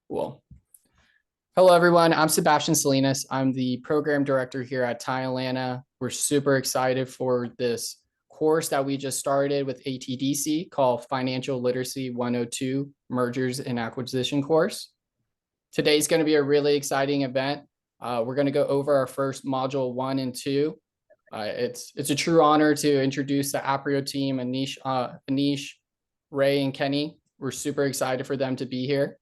Cool. Hello, everyone. I'm Sebastian Salinas. I'm the program director here at TI Atlanta. We're super excited for this course that we just started with ATDC called Financial Literacy 102 Mergers and Acquisition course. Today's going to be a really exciting event. We're going to go over our first module 1 and 2. It's a true honor to introduce the Aprio team, Anish, Ray, and Kenny. We're super excited for them to be here.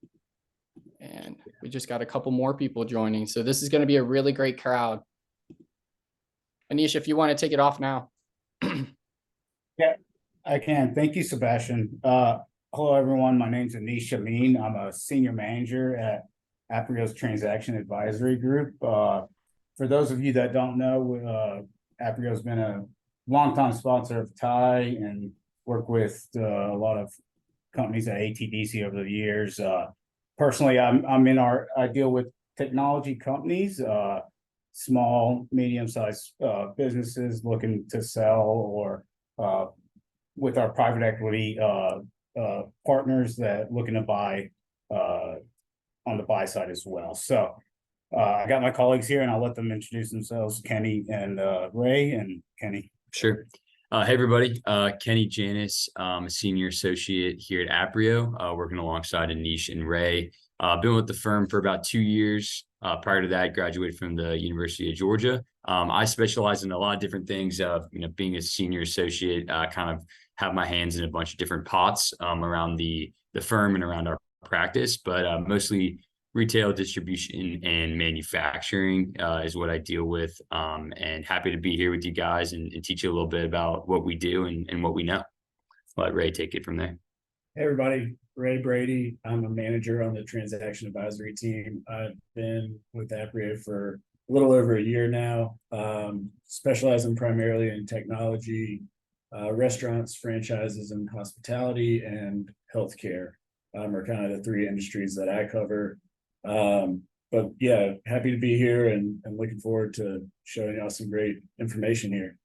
And we just got a couple more people joining. So this is going to be a really great crowd. Anish, if you want to take it off now. Yeah, I can. Thank you, Sebastian. Hello, everyone. My name's Anish Amin. I'm a senior manager at Aprio's Transaction Advisory Group. For those of you that don't know, Aprio's been a longtime sponsor of TI and worked with a lot of companies at ATDC over the years. Personally, I deal with technology companies, small, medium-sized businesses looking to sell, or with our private equity partners that looking to buy on the buy side as well. So I got my colleagues here, and I'll let them introduce themselves, Kenny and Ray. And Kenny. Sure. Hey, everybody. Kenny Janis, a senior associate here at Aprio, working alongside Anish and Ray. Been with the firm for about 2 years. Prior to that, graduated from the University of Georgia. I specialize in a lot of different things. Being a senior associate, kind of have my hands in a bunch of different pots around the firm and around our practice, but mostly retail, distribution, and manufacturing is what I deal with. And happy to be here with you guys and teach you a little bit about what we do and what we know. Let Ray take it from there. Hey, everybody. Ray Brady. I'm a manager on the transaction advisory team. I've been with Aprio for a little over a year now, specializing primarily in technology, restaurants, franchises, and hospitality, and healthcare are kind of the three industries that I cover. But yeah, happy to be here and looking forward to showing y'all some great information here.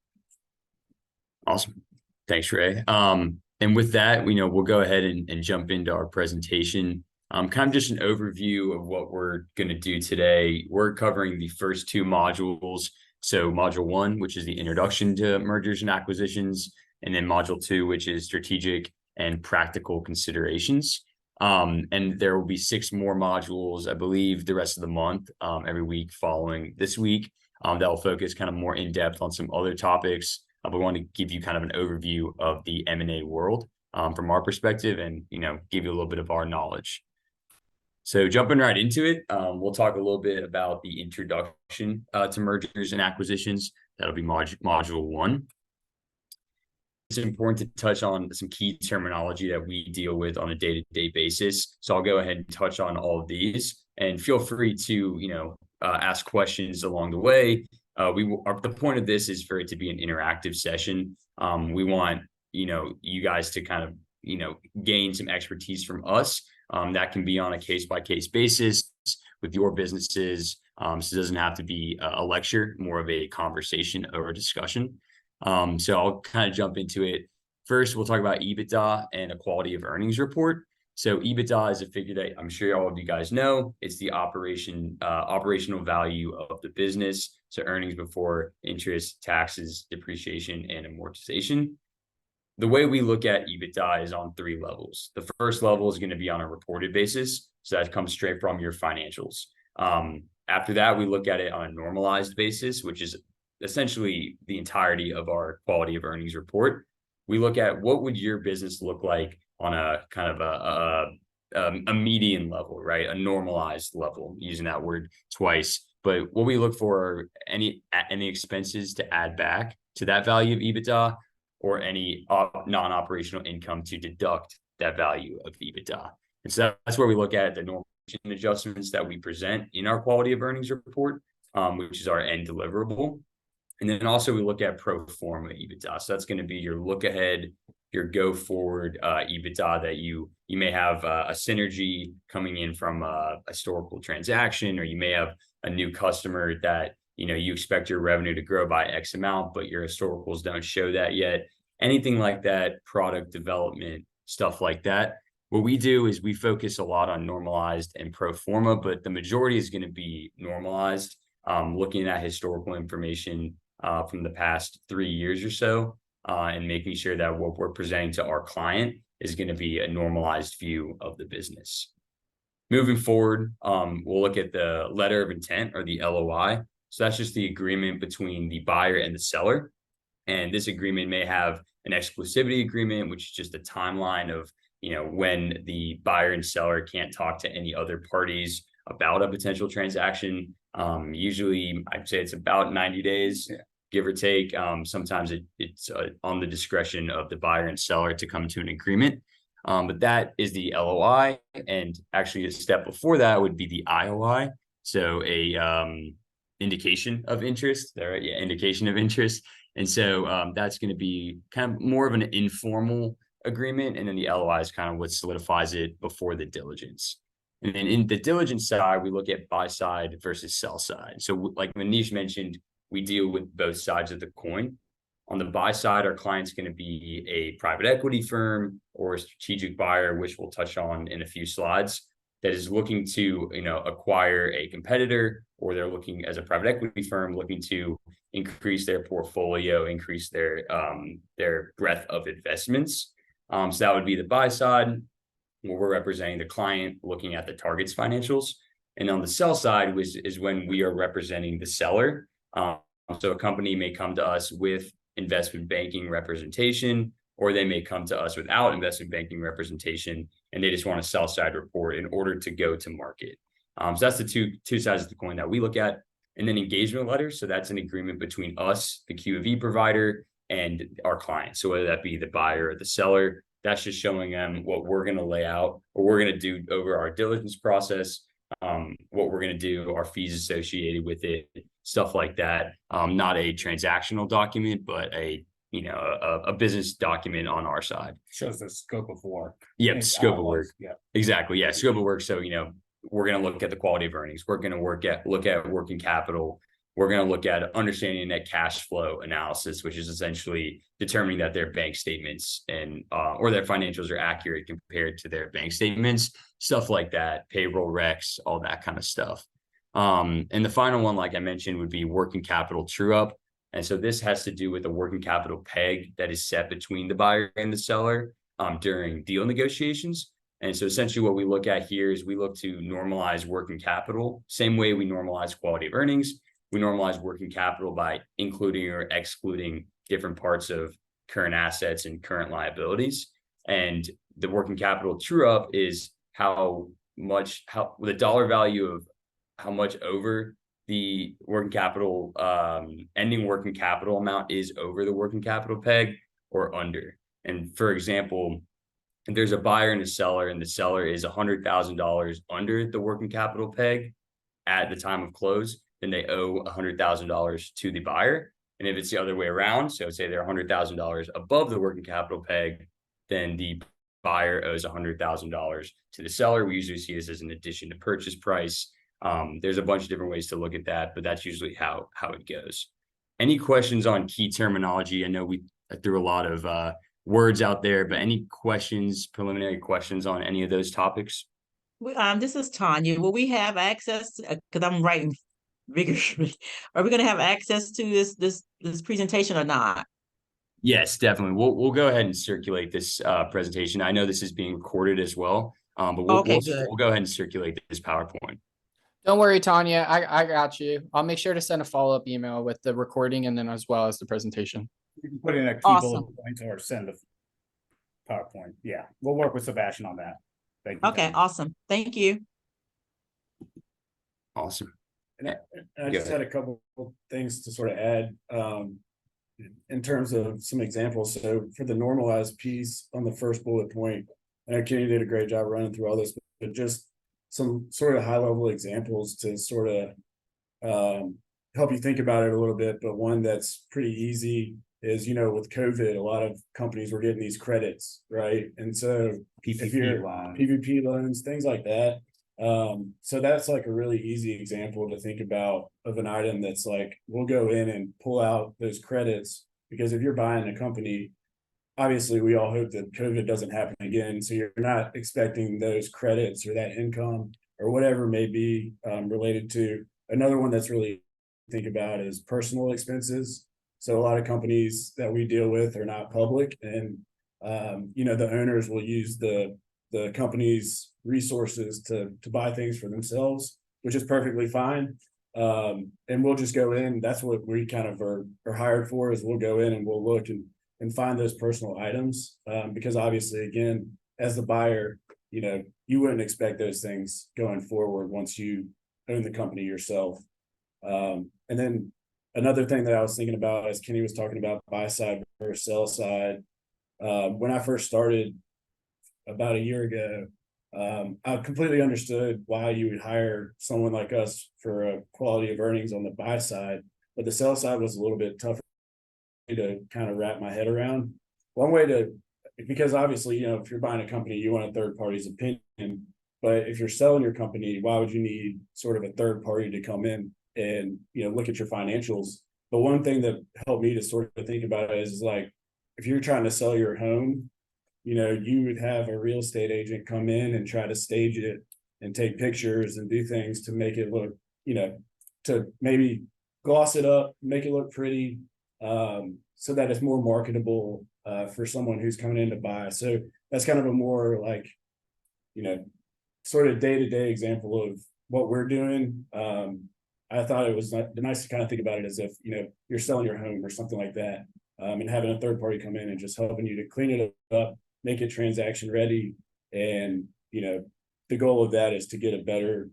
Awesome. Thanks, Ray. And with that, we'll go ahead and jump into our presentation. Kind of just an overview of what we're going to do today. We're covering the first two modules. So module 1, which is the introduction to mergers and acquisitions, and then module 2, which is strategic and practical considerations. And there will be 6 more modules, I believe, the rest of the month, every week following this week, that will focus kind of more in depth on some other topics. We want to give you kind of an overview of the M&A world from our perspective, and give you a little bit of our knowledge. So jumping right into it, we'll talk a little bit about the introduction to mergers and acquisitions. That'll be module 1. It's important to touch on some key terminology that we deal with on a day-to-day basis. So I'll go ahead and touch on all of these, and feel free to ask questions along the way. The point of this is for it to be an interactive session. We want you guys to kind of gain some expertise from us. That can be on a case-by-case basis with your businesses. So it doesn't have to be a lecture, more of a conversation or a discussion. So I'll kind of jump into it. First, we'll talk about EBITDA and a quality of earnings report. So EBITDA is a figure that I'm sure all of you guys know. It's the operational value of the business. So earnings before interest, taxes, depreciation, and amortization. The way we look at EBITDA is on 3 levels. The first level is going to be on a reported basis. So that comes straight from your financials. After that, we look at it on a normalized basis, which is essentially the entirety of our quality of earnings report. We look at what would your business look like on a kind of a median level, right? A normalized level, using that word twice. But what we look for are any expenses to add back to that value of EBITDA, or any non-operational income to deduct that value of EBITDA. And so that's where we look at the normalization adjustments that we present in our quality of earnings report, which is our end deliverable. And then also we look at pro forma EBITDA. So that's going to be your look ahead, your go forward EBITDA that you may have a synergy coming in from a historical transaction, or you may have a new customer that you expect your revenue to grow by X amount, but your historicals don't show that yet. Anything like that, product development, stuff like that, What we do is we focus a lot on normalized and pro forma, but the majority is going to be normalized, looking at historical information from the past 3 years or so, and making sure that what we're presenting to our client is going to be a normalized view of the business. Moving forward, we'll look at the letter of intent, or the LOI. So that's just the agreement between the buyer and the seller. And this agreement may have an exclusivity agreement, which is just a timeline of, when the buyer and seller can't talk to any other parties about a potential transaction. Usually I'd say it's about 90 days, give or take. Sometimes it's on the discretion of the buyer and seller to come to an agreement. But that is the LOI. And actually a step before that would be the IOI. So a indication of interest there. Yeah, indication of interest. And so that's going to be kind of more of an informal agreement. And then the LOI is kind of what solidifies it before the diligence. And then in the diligence side, we look at buy side versus sell side. So like Anish mentioned, we deal with both sides of the coin. On the buy side, our client's going to be a private equity firm or a strategic buyer, which we'll touch on in a few slides, that is looking to, acquire a competitor, or they're looking, as a private equity firm, looking to increase their portfolio, increase their breadth of investments. So that would be the buy side, where we're representing the client, looking at the target's financials. And on the sell side is when we are representing the seller. So a company may come to us with investment banking representation, or they may come to us without investment banking representation, and they just want a sell side report in order to go to market. So that's the two sides of the coin that we look at. And then engagement letters. So that's an agreement between us, the QOV provider, and our client. So whether that be the buyer or the seller, that's just showing them what we're going to lay out, what we're going to do over our diligence process, what we're going to do, our fees associated with it, stuff like that. Not a transactional document, but a business document on our side. Shows the scope of work. Yep, scope of work. Yeah, exactly. Yeah, scope of work. So we're going to look at the quality of earnings. We're going to look at working capital. We're going to look at understanding net cash flow analysis, which is essentially determining that their bank statements and or their financials are accurate compared to their bank statements, stuff like that, payroll recs, all that kind of stuff. And the final one, like I mentioned, would be working capital true up. And so this has to do with a working capital peg that is set between the buyer and the seller during deal negotiations. And so essentially what we look at here is we look to normalize working capital, same way we normalize quality of earnings. We normalize working capital by including or excluding different parts of current assets and current liabilities. And the working capital true up is the dollar value of how much over the working capital, ending working capital amount is over the working capital peg or under. And for example, if there's a buyer and a seller, and the seller is $100,000 under the working capital peg at the time of close, then they owe $100,000 to the buyer. And if it's the other way around, so say they're $100,000 above the working capital peg, then the buyer owes $100,000 to the seller. We usually see this as an addition to purchase price. There's a bunch of different ways to look at that, but that's usually how it goes. Any questions on key terminology? I know we threw a lot of words out there, but any questions, preliminary questions on any of those topics? This is Tanya. Will we have access? Because I'm writing vigorously. Are we going to have access to this presentation or not? Yes, definitely. We'll go ahead and circulate this presentation. I know this is being recorded as well, but we'll go ahead and circulate this PowerPoint. Don't worry, Tanya. I got you. I'll make sure to send a follow-up email with the recording and then as well as the presentation. you can put in a key Awesome. bullet point or send the PowerPoint. Yeah, we'll work with Sebastian on that. Thank you. Okay, awesome. Thank you. Awesome. And I just had a couple of things to sort of add in terms of some examples. So for the normalized piece on the first bullet point, I know Kenny did a great job running through all this, but just some sort of high level examples to sort of help you think about it a little bit. But one that's pretty easy is, with COVID, a lot of companies were getting these credits, right? And so PPP loans, things like that. So that's like a really easy example to think about of an item that's like, we'll go in and pull out those credits, because if you're buying a company, obviously we all hope that COVID doesn't happen again. So you're not expecting those credits or that income or whatever may be related to. Another one that's really think about is personal expenses. So a lot of companies that we deal with are not public, and the owners will use the company's resources to buy things for themselves, which is perfectly fine. And we'll just go in. That's what we kind of are hired for, is we'll go in and we'll look and find those personal items. Because obviously, again, as the buyer, you wouldn't expect those things going forward once you own the company yourself. And then another thing that I was thinking about, as Kenny was talking about buy side versus sell side, when I first started about a year ago, I completely understood why you would hire someone like us for a quality of earnings on the buy side, but the sell side was a little bit tougher to kind of wrap my head around. One way because obviously, if you're buying a company, you want a third party's opinion, but if you're selling your company, why would you need sort of a third party to come in and, look at your financials? But one thing that helped me to sort of think about it is like, if you're trying to sell your home, you would have a real estate agent come in and try to stage it and take pictures and do things to make it look, to maybe gloss it up, make it look pretty, so that it's more marketable for someone who's coming in to buy. So that's kind of a more like, sort of day-to-day example of what we're doing. I thought it was nice to kind of think about it as if, you're selling your home or something like that, and having a third party come in and just helping you to clean it up, make it transaction ready. And, the goal of that is to get a better,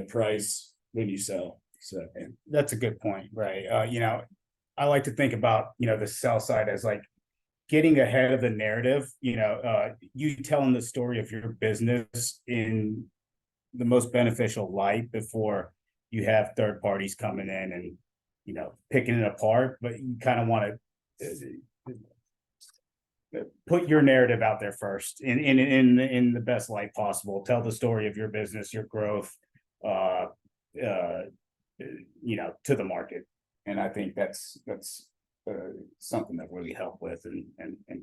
price when you sell. So That's a good point, right? I like to think about, the sell side as like getting ahead of the narrative, you telling the story of your business in the most beneficial light before you have third parties coming in and, picking it apart. But you kind of want to put your narrative out there first in the best light possible. Tell the story of your business, your growth, to the market. And I think that's something that really help with and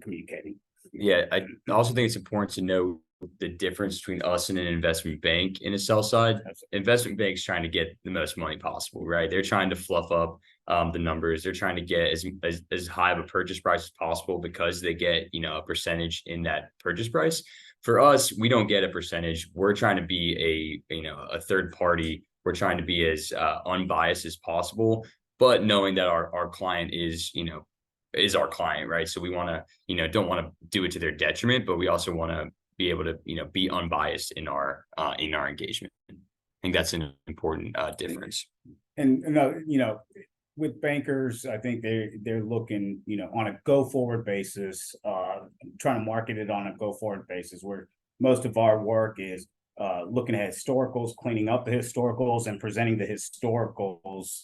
communicating. Yeah, I also think it's important to know the difference between us and an investment bank in a sell side. Investment banks trying to get the most money possible, right? They're trying to fluff up the numbers. They're trying to get as high of a purchase price as possible because they get, a percentage in that purchase price. For us, we don't get a percentage. We're trying to be a third party. We're trying to be as unbiased as possible, but knowing that our client is our client, right? So we want to, don't want to do it to their detriment, but we also want to be able to, be unbiased in our engagement. I think that's an important difference. And with bankers, I think they're looking, on a go forward basis, trying to market it on a go forward basis, where most of our work is looking at historicals, cleaning up the historicals, and presenting the historicals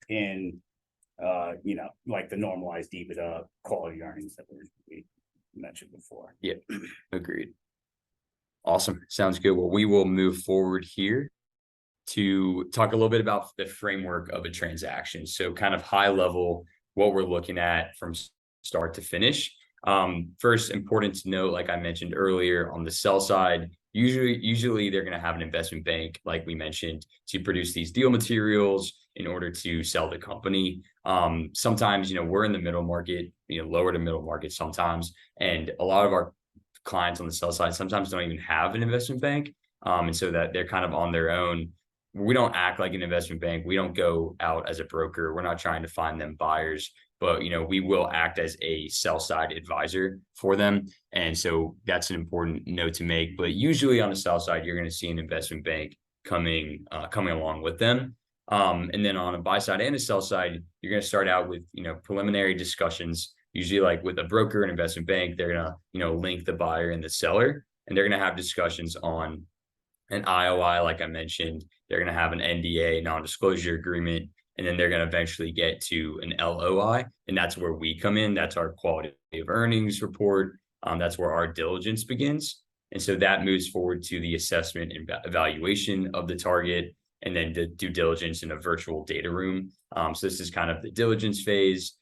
in like the normalized EBITDA quality earnings that we mentioned before. Yeah, agreed. Awesome. Sounds good. Well, we will move forward here to talk a little bit about the framework of a transaction. So kind of high level, what we're looking at from start to finish. First, important to note, like I mentioned earlier, on the sell side, usually they're going to have an investment bank, like we mentioned, to produce these deal materials in order to sell the company. Sometimes, we're in the middle market, lower to middle market sometimes, and a lot of our clients on the sell side sometimes don't even have an investment bank. And so that they're kind of on their own. We don't act like an investment bank. We don't go out as a broker. We're not trying to find them buyers, but we will act as a sell side advisor for them. And so that's an important note to make. But usually on the sell side, you're going to see an investment bank coming along with them. And then on a buy side and a sell side, you're going to start out with preliminary discussions. Usually, like with a broker and investment bank, they're going to link the buyer and the seller, and they're going to have discussions on an IOI, like I mentioned. They're going to have an NDA, non-disclosure agreement, and then they're going to eventually get to an LOI, and that's where we come in. That's our quality of earnings report. That's where our diligence begins. And so that moves forward to the assessment and evaluation of the target, and then the due diligence in a virtual data room. So this is kind of the diligence phase.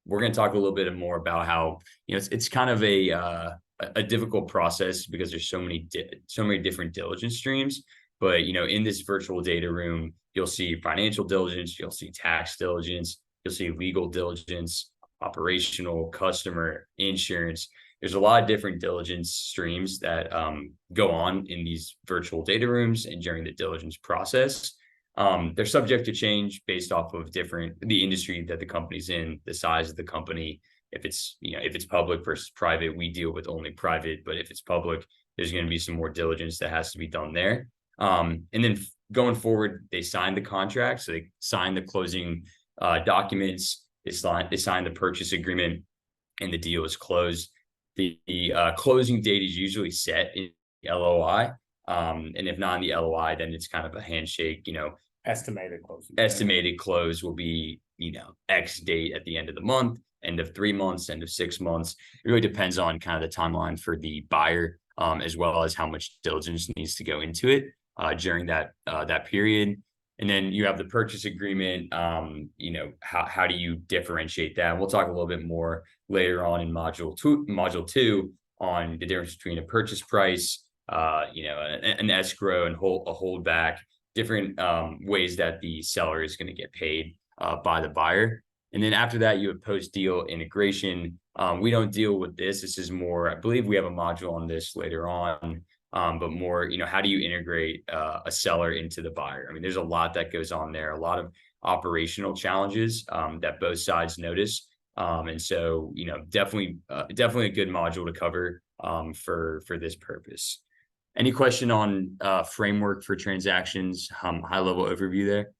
we're going to talk a little bit more about how, it's kind of a difficult process because there's so many different diligence streams. But, in this virtual data room, you'll see financial diligence, you'll see tax diligence, you'll see legal diligence, operational, customer, insurance. There's a lot of different diligence streams that go on in these virtual data rooms and during the diligence process. They're subject to change based off of the industry that the company's in, the size of the company. If it's public versus private, we deal with only private, but if it's public, there's going to be some more diligence that has to be done there. And then going forward, they sign the contract. So they sign the closing documents, they sign the purchase agreement, and the deal is closed. The closing date is usually set in the LOI. And if not in the LOI, then it's kind of a handshake, Estimated closing. Estimated close will be, X date at the end of the month, end of 3 months, end of 6 months. It really depends on kind of the timeline for the buyer, as well as how much diligence needs to go into it during that period. And then you have the purchase agreement. How do you differentiate that? And we'll talk a little bit more later on in module two on the difference between a purchase price, an escrow and a holdback, different ways that the seller is going to get paid by the buyer. And then after that, you have post-deal integration. We don't deal with this. This is more, I believe we have a module on this later on, but more, how do you integrate a seller into the buyer? I mean, there's a lot that goes on there, a lot of operational challenges that both sides notice. And so, definitely a good module to cover for this purpose. Any question on framework for transactions? High level overview there.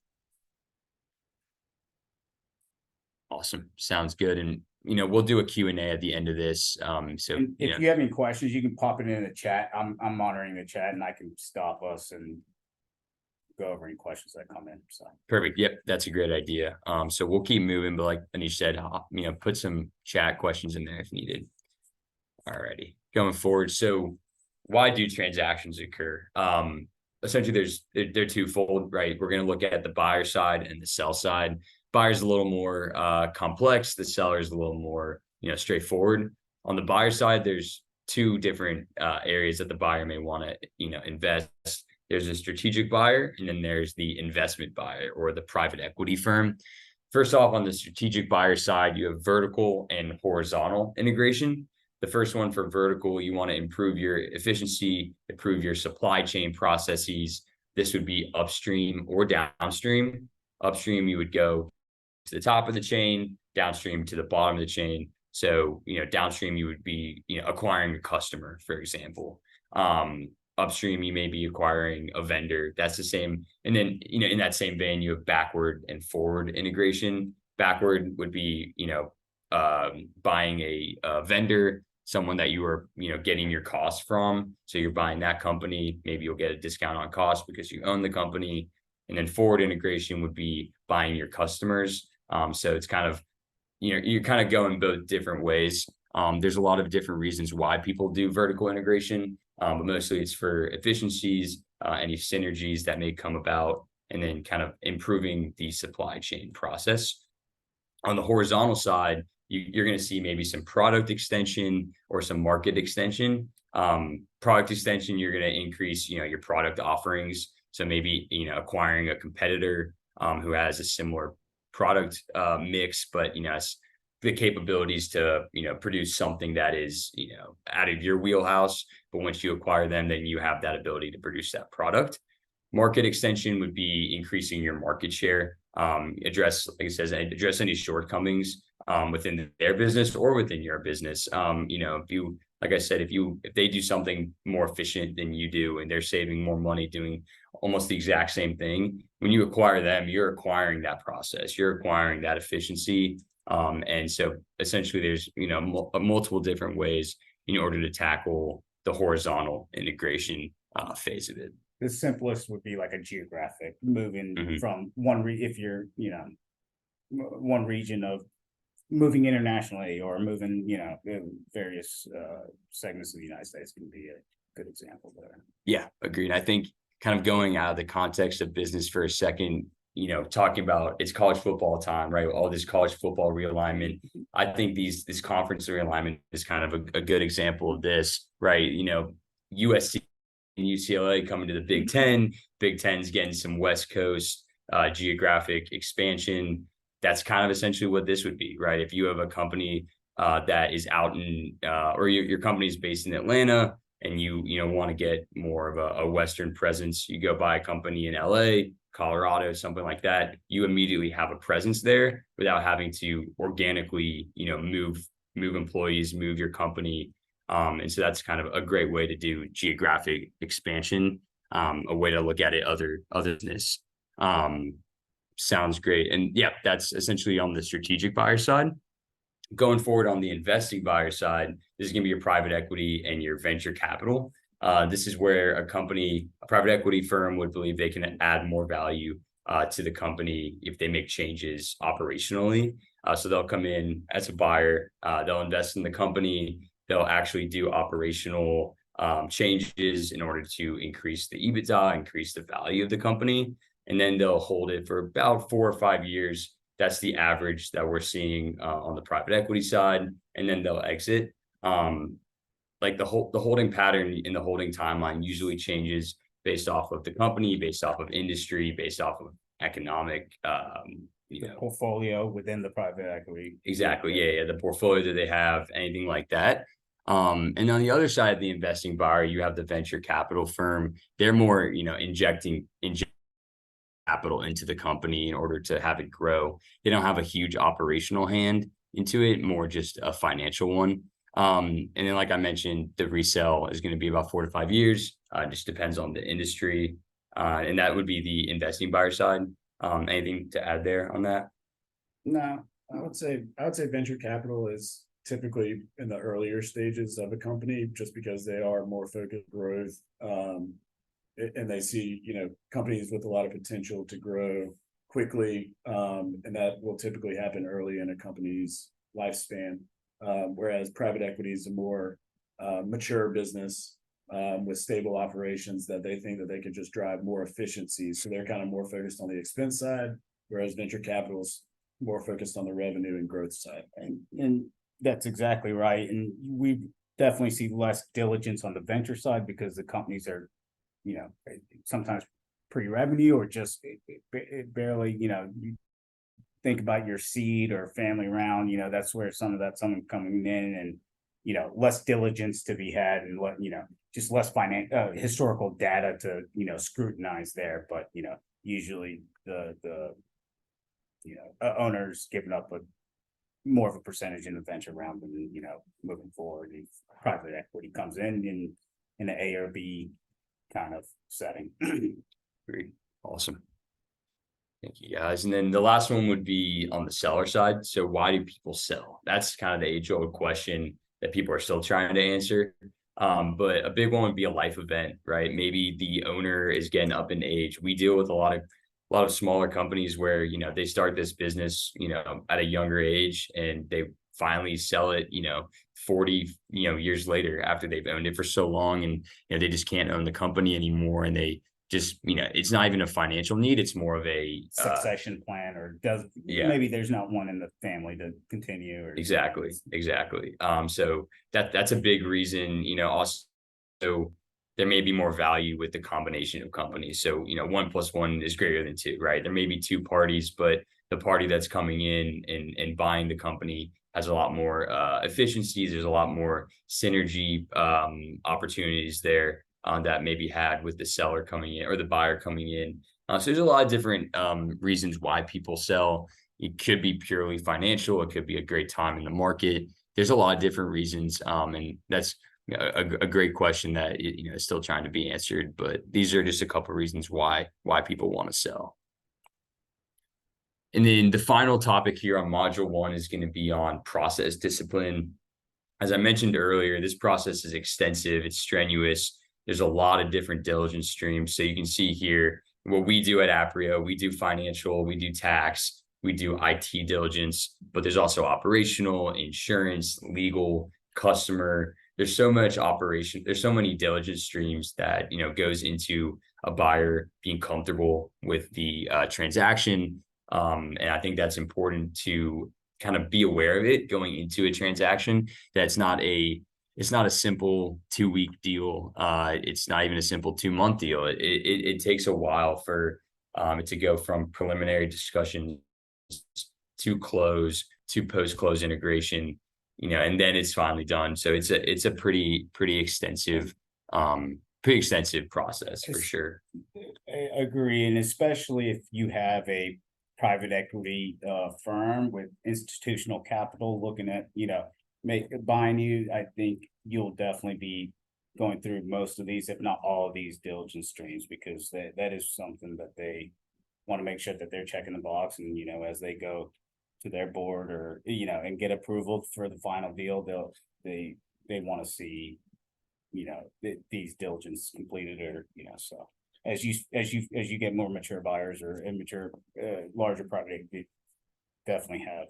Awesome. Sounds good. And, we'll do a Q&A at the end of this. So if you have any questions, you can pop it in the chat. I'm monitoring the chat and I can stop us and go over any questions that come in. So perfect. Yep. That's a great idea. So we'll keep moving, but like Anish said, put some chat questions in there if needed. Alrighty, going forward. So why do transactions occur? Essentially they're twofold, right? We're going to look at the buyer side and the sell side. Buyer's a little more complex. The seller is a little more, straightforward. On the buyer side, there's two different areas that the buyer may want to, invest. There's a strategic buyer, and then there's the investment buyer or the private equity firm. First off, on the strategic buyer side, you have vertical and horizontal integration. The first one for vertical, you want to improve your efficiency, improve your supply chain processes. This would be upstream or downstream. Upstream, you would go to the top of the chain, downstream to the bottom of the chain. So, downstream, you would be, acquiring a customer, for example. Upstream, you may be acquiring a vendor. That's the same. And then, in that same vein, you have backward and forward integration. Backward would be, buying a vendor, someone that you are, getting your costs from. So you're buying that company. Maybe you'll get a discount on cost because you own the company. And then forward integration would be buying your customers. So it's kind of, you're kind of going both different ways. There's a lot of different reasons why people do vertical integration, but mostly it's for efficiencies, any synergies that may come about, and then kind of improving the supply chain process. On the horizontal side, you're going to see maybe some product extension or some market extension. Product extension, you're going to increase, your product offerings. So maybe, acquiring a competitor who has a similar product mix, but, has the capabilities to, produce something that is, out of your wheelhouse. But once you acquire them, then you have that ability to produce that product. Market extension would be increasing your market share, address any shortcomings within their business or within your business. If they do something more efficient than you do, and they're saving more money doing almost the exact same thing, when you acquire them, you're acquiring that process, you're acquiring that efficiency. And so essentially there's, multiple different ways in order to tackle the horizontal integration phase of it. the simplest would be like a geographic moving from if you're, one region of moving internationally or moving, in various segments of the United States can be a good example there. Yeah, agreed. I think kind of going out of the context of business for a second, talking about it's college football time, right? All this college football realignment. I think this conference realignment is kind of a good example of this, right? USC and UCLA coming to the Big Ten. Big Ten's getting some West Coast geographic expansion. That's kind of essentially what this would be, right? If you have a company that is out in, or your company is based in Atlanta, and you want to get more of a Western presence, you go buy a company in LA, Colorado, something like that. You immediately have a presence there without having to organically, move employees, move your company. And so that's kind of a great way to do geographic expansion. A way to look at it, other business. Sounds great. And yeah, that's essentially on the strategic buyer side. Going forward on the investing buyer side, this is going to be your private equity and your venture capital. This is where a private equity firm would believe they can add more value to the company if they make changes operationally. So they'll come in as a buyer, they'll invest in the company, they'll actually do operational changes in order to increase the EBITDA, increase the value of the company, and then they'll hold it for about 4 or 5 years. That's the average that we're seeing on the private equity side, and then they'll exit. Like the holding pattern in the holding timeline usually changes based off of the company, based off of industry, based off of economic, portfolio within the private equity. Exactly. Yeah. The portfolio that they have, anything like that. And on the other side of the investing buyer, you have the venture capital firm. They're more, injecting capital into the company in order to have it grow. They don't have a huge operational hand into it, more just a financial one. And then, like I mentioned, the resale is going to be about 4 to 5 years. Just depends on the industry. And that would be the investing buyer side. Anything to add there on that? No, I would say venture capital is typically in the earlier stages of a company, just because they are more focused growth. And they see, companies with a lot of potential to grow quickly. And that will typically happen early in a company's lifespan. Whereas private equity is a more mature business with stable operations that they think that they can just drive more efficiencies. So they're kind of more focused on the expense side, whereas venture capital is more focused on the revenue and growth side. And that's exactly right. And we definitely see less diligence on the venture side because the companies are, sometimes pre-revenue or just barely, you think about your seed or family round, that's where someone coming in and, less diligence to be had and just less historical data to, scrutinize there. But, usually the owners giving up more of a percentage in the venture round and, moving forward, if private equity comes in an A or B kind of setting. Great. Awesome. Thank you, guys. And then the last one would be on the seller side. So why do people sell? That's kind of the age-old question that people are still trying to answer. But a big one would be a life event, right? Maybe the owner is getting up in age. We deal with a lot of smaller companies where, they start this business, at a younger age, and they finally sell it, 40, years later after they've owned it for so long, and, they just can't own the company anymore. And they just, it's not even a financial need. It's more of a succession plan, or maybe there's not one in the family to continue. Or exactly. So that's a big reason, also there may be more value with the combination of companies. So, 1 + 1 is greater than 2, right? There may be 2 parties, but the party that's coming in and buying the company has a lot more efficiencies. There's a lot more synergy opportunities there that may be had with the seller coming in or the buyer coming in. So there's a lot of different reasons why people sell. It could be purely financial. It could be a great time in the market. There's a lot of different reasons. And that's a great question that, is still trying to be answered. But these are just a couple of reasons why people want to sell. And then the final topic here on module 1 is going to be on process discipline. As I mentioned earlier, this process is extensive. It's strenuous. There's a lot of different diligence streams. So you can see here what we do at Aprio. We do financial, we do tax, we do IT diligence, but there's also operational, insurance, legal, customer. there's so much operation, there's so many diligence streams that, you know, goes into a buyer being comfortable with the transaction. And I think that's important to kind of be aware of it going into a transaction. That's not a It's not a simple 2-week deal. It's not even a simple 2-month deal. It takes a while for it to go from preliminary discussions to close to post-close integration, you know, and then it's finally done. So it's a pretty extensive process for sure. I agree, and especially if you have a private equity firm with institutional capital looking at, buying you, I think you'll definitely be going through most of these, if not all of these diligence streams, because that is something that they want to make sure that they're checking the box, and as they go to their board or and get approval for the final deal, they want to see these diligence completed, or so as you get more mature buyers or immature larger project, they definitely have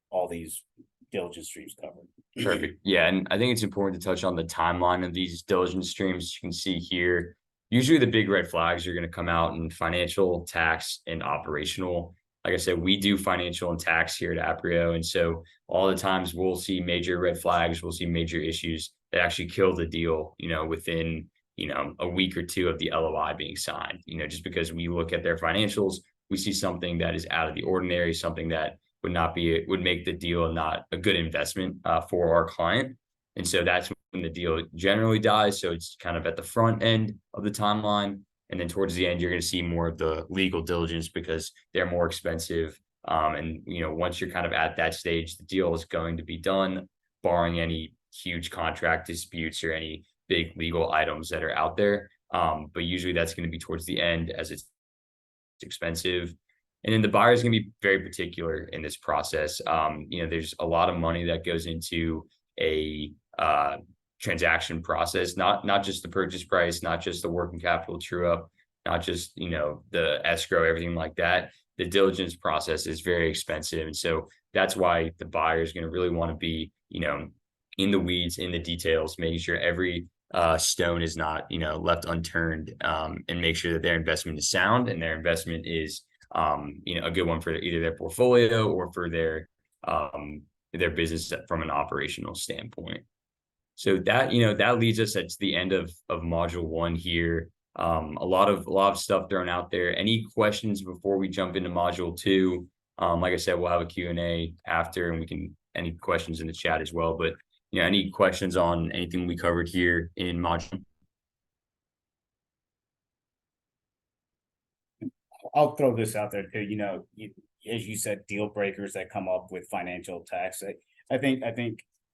all these diligence streams covered. Perfect. Yeah, and I think it's important to touch on the timeline of these diligence streams. You can see here, usually the big red flags are going to come out in financial, tax, and operational. Like I said, we do financial and tax here at Aprio, and so all the times we'll see major red flags, we'll see major issues that actually kill the deal, within a week or two of the LOI being signed. Just because we look at their financials, we see something that is out of the ordinary, something that would make the deal not a good investment for our client. And so that's when the deal generally dies. So it's kind of at the front end of the timeline. And then towards the end, you're going to see more of the legal diligence because they're more expensive. And, once you're kind of at that stage, the deal is going to be done, barring any huge contract disputes or any big legal items that are out there. But usually that's going to be towards the end as it's expensive. And then the buyer is going to be very particular in this process. There's a lot of money that goes into a transaction process, not just the purchase price, not just the working capital true up, not just, the escrow, everything like that. The diligence process is very expensive. And so that's why the buyer is going to really want to be, in the weeds, in the details, making sure every stone is not, left unturned, and make sure that their investment is sound and their investment is a good one for either their portfolio or for their business from an operational standpoint. So that leads us to the end of module 1 here. A lot of stuff thrown out there. Any questions before we jump into module 2? Like I said, we'll have a Q&A after, and any questions in the chat as well. But any questions on anything we covered here in module? I'll throw this out there too. As you said, deal breakers that come up with financial tax. I think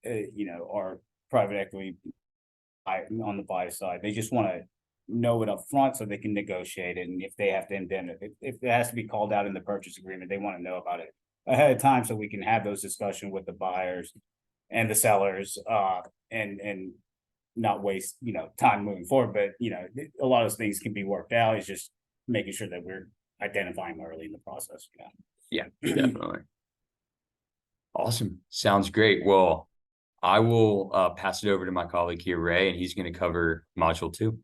our private equity on the buy side, they just want to know it up front so they can negotiate it. And if they have to if it has to be called out in the purchase agreement, they want to know about it ahead of time so we can have those discussions with the buyers and the sellers, and not waste time moving forward. But a lot of those things can be worked out. It's just making sure that we're identifying early in the process. Yeah, definitely. Awesome. Sounds great. Well, I will pass it over to my colleague here, Ray, and he's going to cover module 2.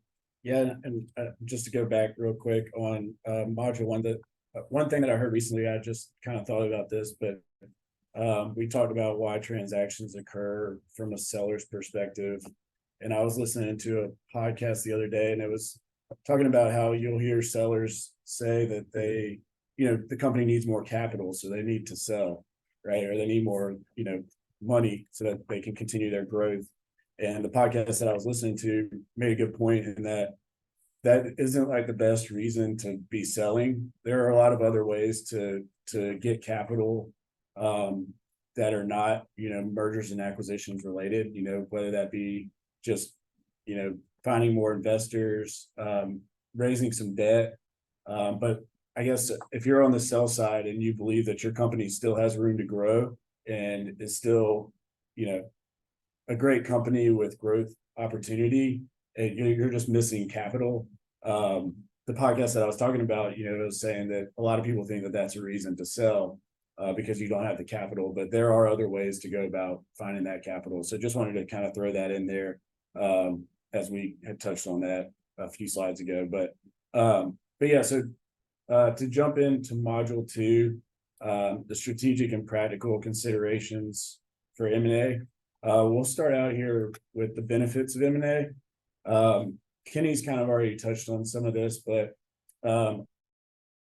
Yeah, and just to go back real quick on module 1, that one thing that I heard recently, I just kind of thought about this, but we talked about why transactions occur from a seller's perspective. And I was listening to a podcast the other day, and it was talking about how you'll hear sellers say that the company needs more capital, so they need to sell, right? Or they need more, money so that they can continue their growth. And the podcast that I was listening to made a good point in that isn't like the best reason to be selling. There are a lot of other ways to get capital that are not, mergers and acquisitions related, whether that be just, finding more investors, raising some debt. But I guess if you're on the sell side and you believe that your company still has room to grow and is still, a great company with growth opportunity, and you're just missing capital. The podcast that I was talking about, was saying that a lot of people think that that's a reason to sell. because you don't have the capital, but there are other ways to go about finding that capital. So just wanted to kind of throw that in there, as we had touched on that a few slides ago. But yeah, so to jump into module 2, the strategic and practical considerations for M&A. We'll start out here with the benefits of M&A. Kenny's kind of already touched on some of this, but the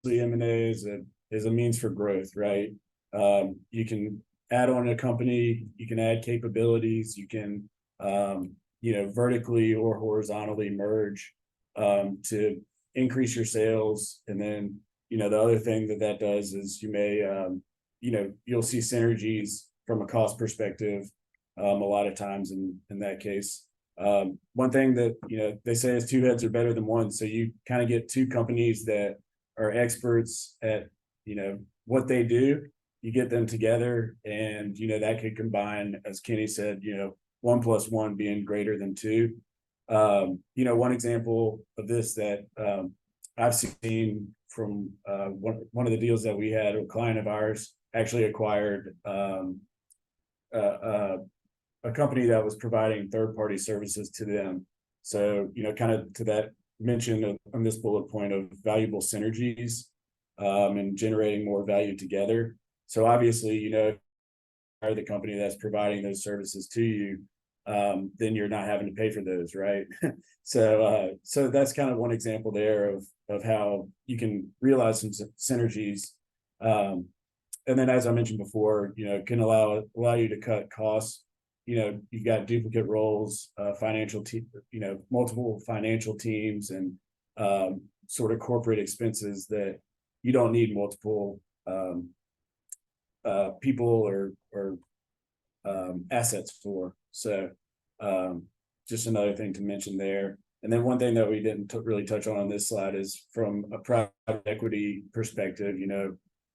M&A is a means for growth, right? You can add on a company, you can add capabilities, you can vertically or horizontally merge to increase your sales. And then the other thing that does is you may you'll see synergies from a cost perspective a lot of times in that case. One thing that they say is 2 heads are better than one, so you kind of get 2 companies that are experts at what they do. You get them together, and that could combine, as Kenny said, 1 + 1 being greater than 2. One example of this that I've seen from one of the deals that we had, a client of ours actually acquired a company that was providing third-party services to them. So, kind of to that mention on this bullet point of valuable synergies and generating more value together. So obviously, are the company that's providing those services to you, then you're not having to pay for those, right? So that's kind of one example there of how you can realize some synergies. And then, as I mentioned before, can allow you to cut costs. You've got duplicate roles, multiple financial teams, and sort of corporate expenses that you don't need multiple people or assets for. So just another thing to mention there. And then one thing that we didn't really touch on this slide is from a private equity perspective,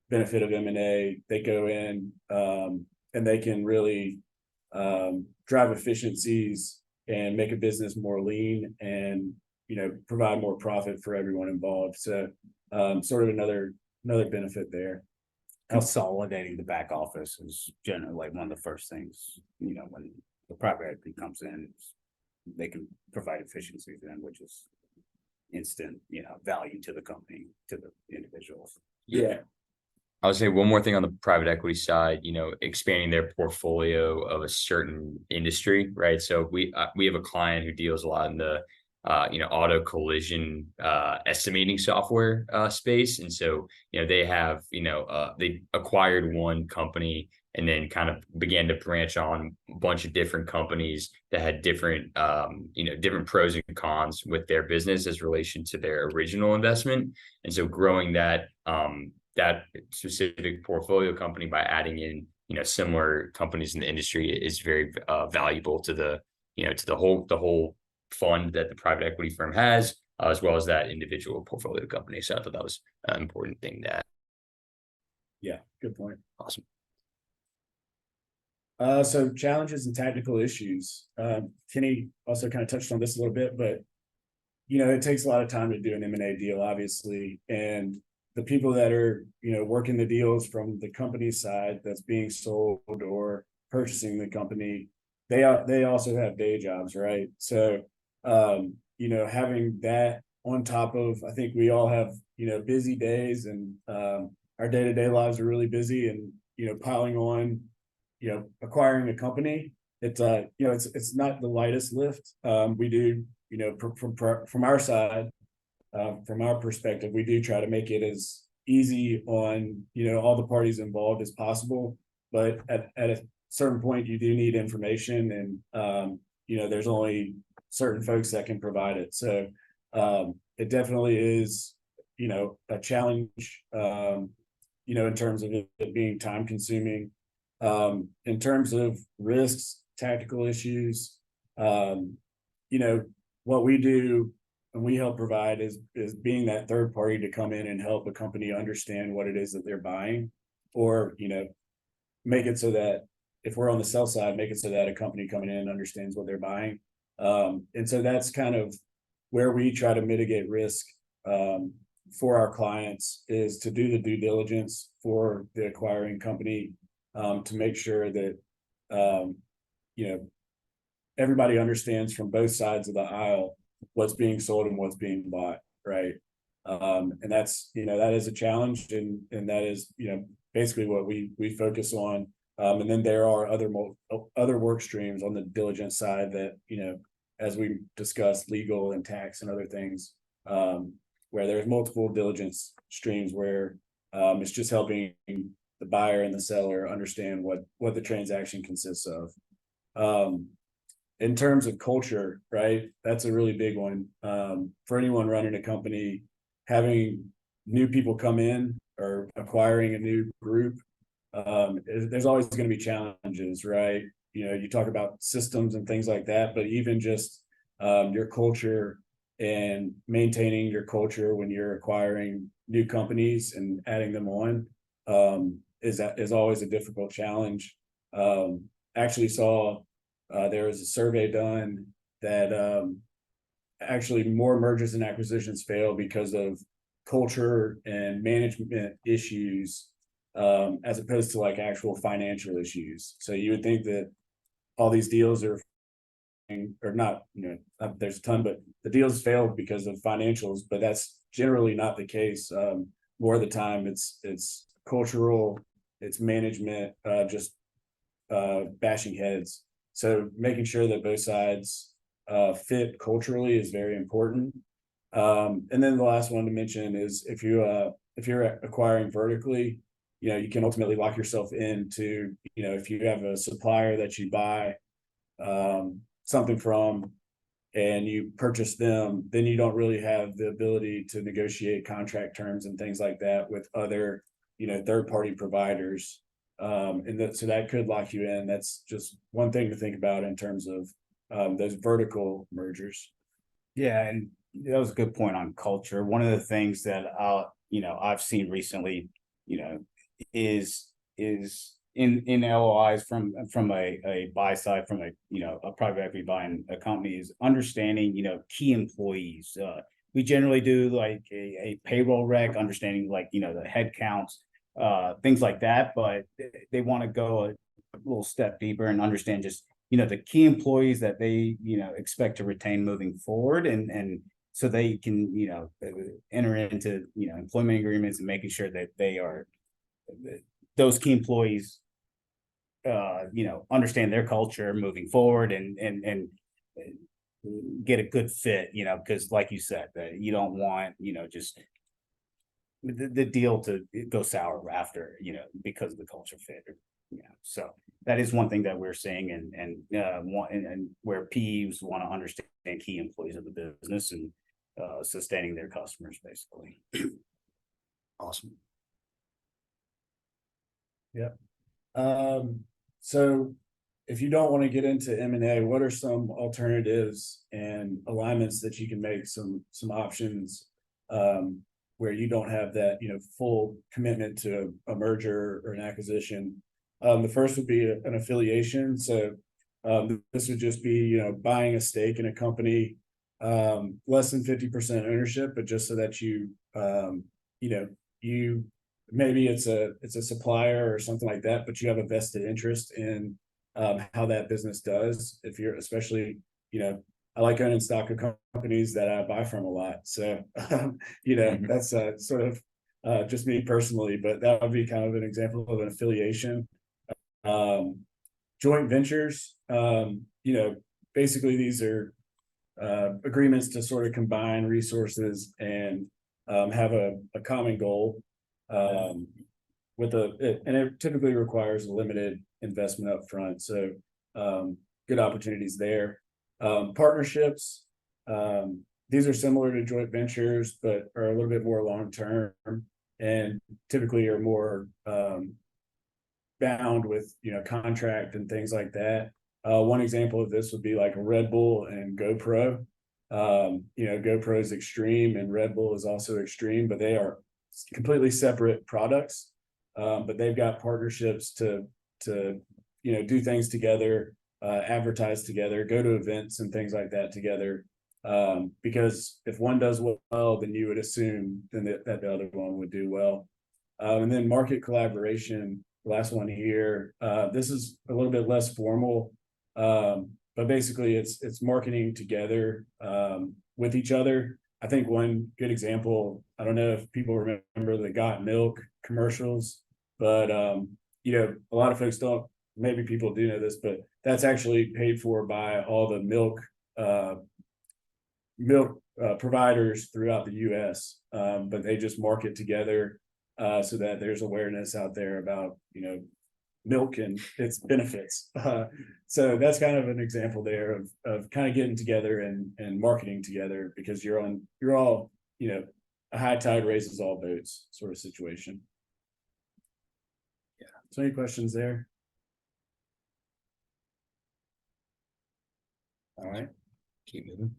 benefit of M&A, they go in and they can really drive efficiencies and make a business more lean and provide more profit for everyone involved. So sort of another benefit there. Consolidating the back office is generally like one of the first things, when the private equity comes in, they can provide efficiencies then, which is instant, value to the company, to the individuals. Yeah. I would say one more thing on the private equity side, expanding their portfolio of a certain industry, right? So we have a client who deals a lot in the auto collision estimating software space. And so, they have, they acquired one company and then kind of began to branch on a bunch of different companies that had different, different pros and cons with their business as relation to their original investment. And so growing that specific portfolio company by adding in, similar companies in the industry is very valuable to the whole fund that the private equity firm has, as well as that individual portfolio company. So I thought that was an important thing to add. Yeah, good point. Awesome. So challenges and tactical issues. Kenny also kind of touched on this a little bit, but it takes a lot of time to do an M&A deal, obviously, and the people that are working the deals from the company side that's being sold or purchasing the company, they also have day jobs, right? So having that on top of, I think we all have busy days, and our day-to-day lives are really busy, and piling on acquiring a company, it's not the lightest lift. We do from our side, from our perspective, we do try to make it as easy on all the parties involved as possible, but at a certain point you do need information, and there's only certain folks that can provide it. So it definitely is a challenge in terms of it being time consuming. In terms of risks, tactical issues, what we do and we help provide is being that third party to come in and help a company understand what it is that they're buying, or make it so that if we're on the sell side, make it so that a company coming in understands what they're buying. And so that's kind of where we try to mitigate risk for our clients is to do the due diligence for the acquiring company, to make sure that, you know, everybody understands from both sides of the aisle what's being sold and what's being bought, right? And that's, you know, that is a challenge, and that is, you know, basically what we focus on. And then there are other work streams on the diligence side that, you know, as we discussed, legal and tax and other things, where there's multiple diligence streams where it's just helping the buyer and the seller understand what the transaction consists of. In terms of culture, right? That's a really big one. For anyone running a company, having new people come in or acquiring a new group, there's always going to be challenges, right? You know, you talk about systems and things like that, but even just your culture and maintaining your culture when you're acquiring new companies and adding them on is always a difficult challenge. Actually saw there was a survey done that actually more mergers and acquisitions fail because of culture and management issues, as opposed to like actual financial issues. So you would think that all these deals are, or not, you know, there's a ton, but the deals failed because of financials, but that's generally not the case. More of the time it's cultural, it's management, just bashing heads. So making sure that both sides fit culturally is very important. And then the last one to mention is if you're acquiring vertically, you know, you can ultimately lock yourself into, you know, if you have a supplier that you buy something from and you purchase them, then you don't really have the ability to negotiate contract terms and things like that with other, you know, third-party providers. So that could lock you in. That's just one thing to think about in terms of those vertical mergers. Yeah, and that was a good point on culture. One of the things that I've seen recently, you know, is in LOIs from a buy side, from a private equity buying a company, is understanding, you know, key employees. We generally do like a payroll rec, understanding like, you know, the head counts, things like that, but they want to go a little step deeper and understand just, you know, the key employees that they, you know, expect to retain moving forward, and so they can, you know, enter into, you know, employment agreements and making sure that they are, those key employees, you know, understand their culture moving forward and get a good fit, you know, because like you said, that you don't want, you know, just the deal to go sour after, you know, because of the culture fit. Yeah, so that is one thing that we're seeing, and where PEs want to understand key employees of the business and sustaining their customers, basically. Awesome. Yeah. So if you don't want to get into M&A, what are some alternatives and alignments that you can make, some options where you don't have that, you know, full commitment to a merger or an acquisition? The first would be an affiliation. So this would just be, you know, buying a stake in a company, less than 50% ownership, but just so that you know, you maybe it's a supplier or something like that, but you have a vested interest in how that business does. If you're, especially, you know, I like owning stock of companies that I buy from a lot. So, you know, that's sort of just me personally, but that would be kind of an example of an affiliation. Joint ventures, you know, basically these are agreements to sort of combine resources and have a common goal. And it typically requires a limited investment up front. So good opportunities there. Partnerships, these are similar to joint ventures, but are a little bit more long-term and typically are more bound with, you know, contract and things like that. One example of this would be like Red Bull and GoPro. You know, GoPro is extreme and Red Bull is also extreme, but they are completely separate products. But they've got partnerships to you know, do things together, advertise together, go to events and things like that together. Because if one does well, then you would assume then that the other one would do well. And then market collaboration, last one here. This is a little bit less formal, but basically it's marketing together with each other. I think one good example, I don't know if people remember the Got Milk commercials, but you know, a lot of folks don't, maybe people do know this, but that's actually paid for by all the milk providers throughout the US. But they just market together so that there's awareness out there about, you know, milk and its benefits. So that's kind of an example there of kind of getting together and marketing together, because you're all, you know, a high tide raises all boats sort of situation. Yeah. So any questions there? All right. Keep moving.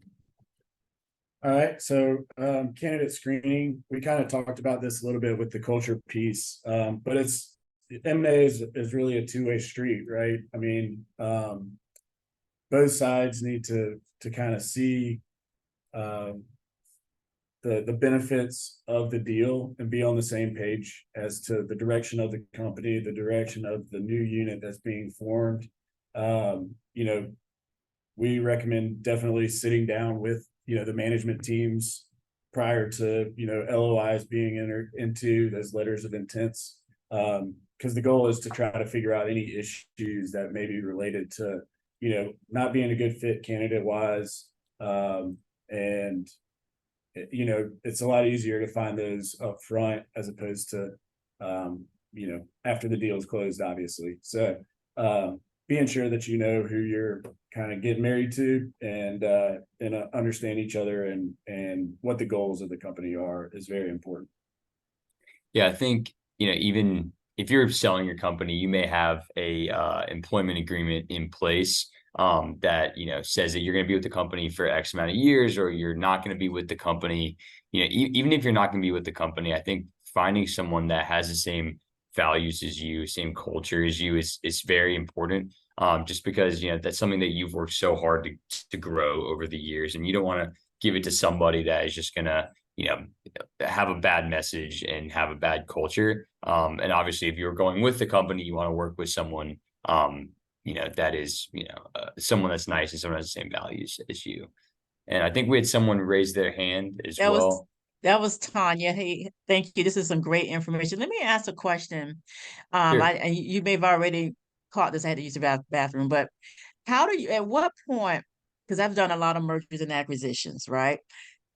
All right, so candidate screening, we kind of talked about this a little bit with the culture piece, but it's M&A is really a two-way street, right? I mean, both sides need to kind of see the benefits of the deal and be on the same page as to the direction of the company, the direction of the new unit that's being formed. You know, we recommend definitely sitting down with, you know, the management teams prior to, you know, LOIs being entered into, those letters of intents. Because the goal is to try to figure out any issues that may be related to, you know, not being a good fit candidate wise. And, you know, it's a lot easier to find those up front as opposed to, you know, after the deal is closed, obviously. So, being sure that you know who you're kind of getting married to and understand each other and what the goals of the company are is very important. Yeah, I think, you know, even if you're selling your company, you may have a employment agreement in place that, you know, says that you're going to be with the company for X amount of years, or you're not going to be with the company. You know, even if you're not going to be with the company, I think finding someone that has the same values as you, same culture as you is very important. Just because, you know, that's something that you've worked so hard to grow over the years, and you don't want to give it to somebody that is just gonna, you know, have a bad message and have a bad culture. And obviously, if you're going with the company, you want to work with someone, you know, that is, you know, someone that's nice and someone has the same values as you. And I think we had someone raise their hand as well. That was Tanya. Hey, thank you. This is some great information. Let me ask a question. Sure. And you may have already caught this. I had to use the bathroom, but how do you, at what point, because I've done a lot of mergers and acquisitions, right?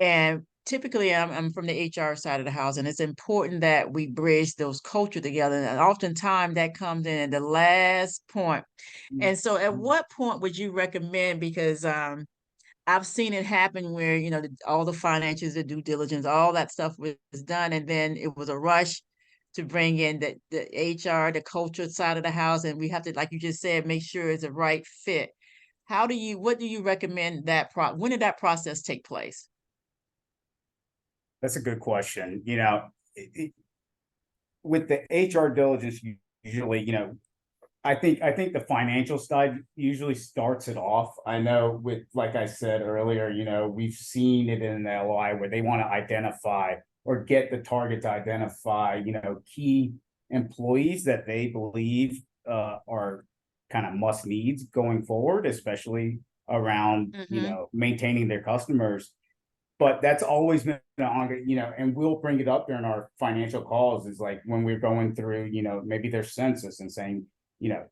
And typically I'm from the HR side of the house, and it's important that we bridge those culture together. And oftentimes that comes in at the last point. And so at what point would you recommend, because I've seen it happen where, you know, all the financials, the due diligence, all that stuff was done, and then it was a rush to bring in the HR, the culture side of the house, and we have to, like you just said, make sure it's a right fit. What do you recommend when did that process take place? That's a good question. You know, with the HR diligence, usually, you know, I think the financial side usually starts it off. I know with, like I said earlier, you know, we've seen it in the LOI where they want to identify or get the target to identify, you know, key employees that they believe are kind of must needs going forward, especially around, you know, maintaining their customers. But that's always been on, you know, and we'll bring it up during our financial calls, is like when we're going through, you know, maybe their census and saying, you know,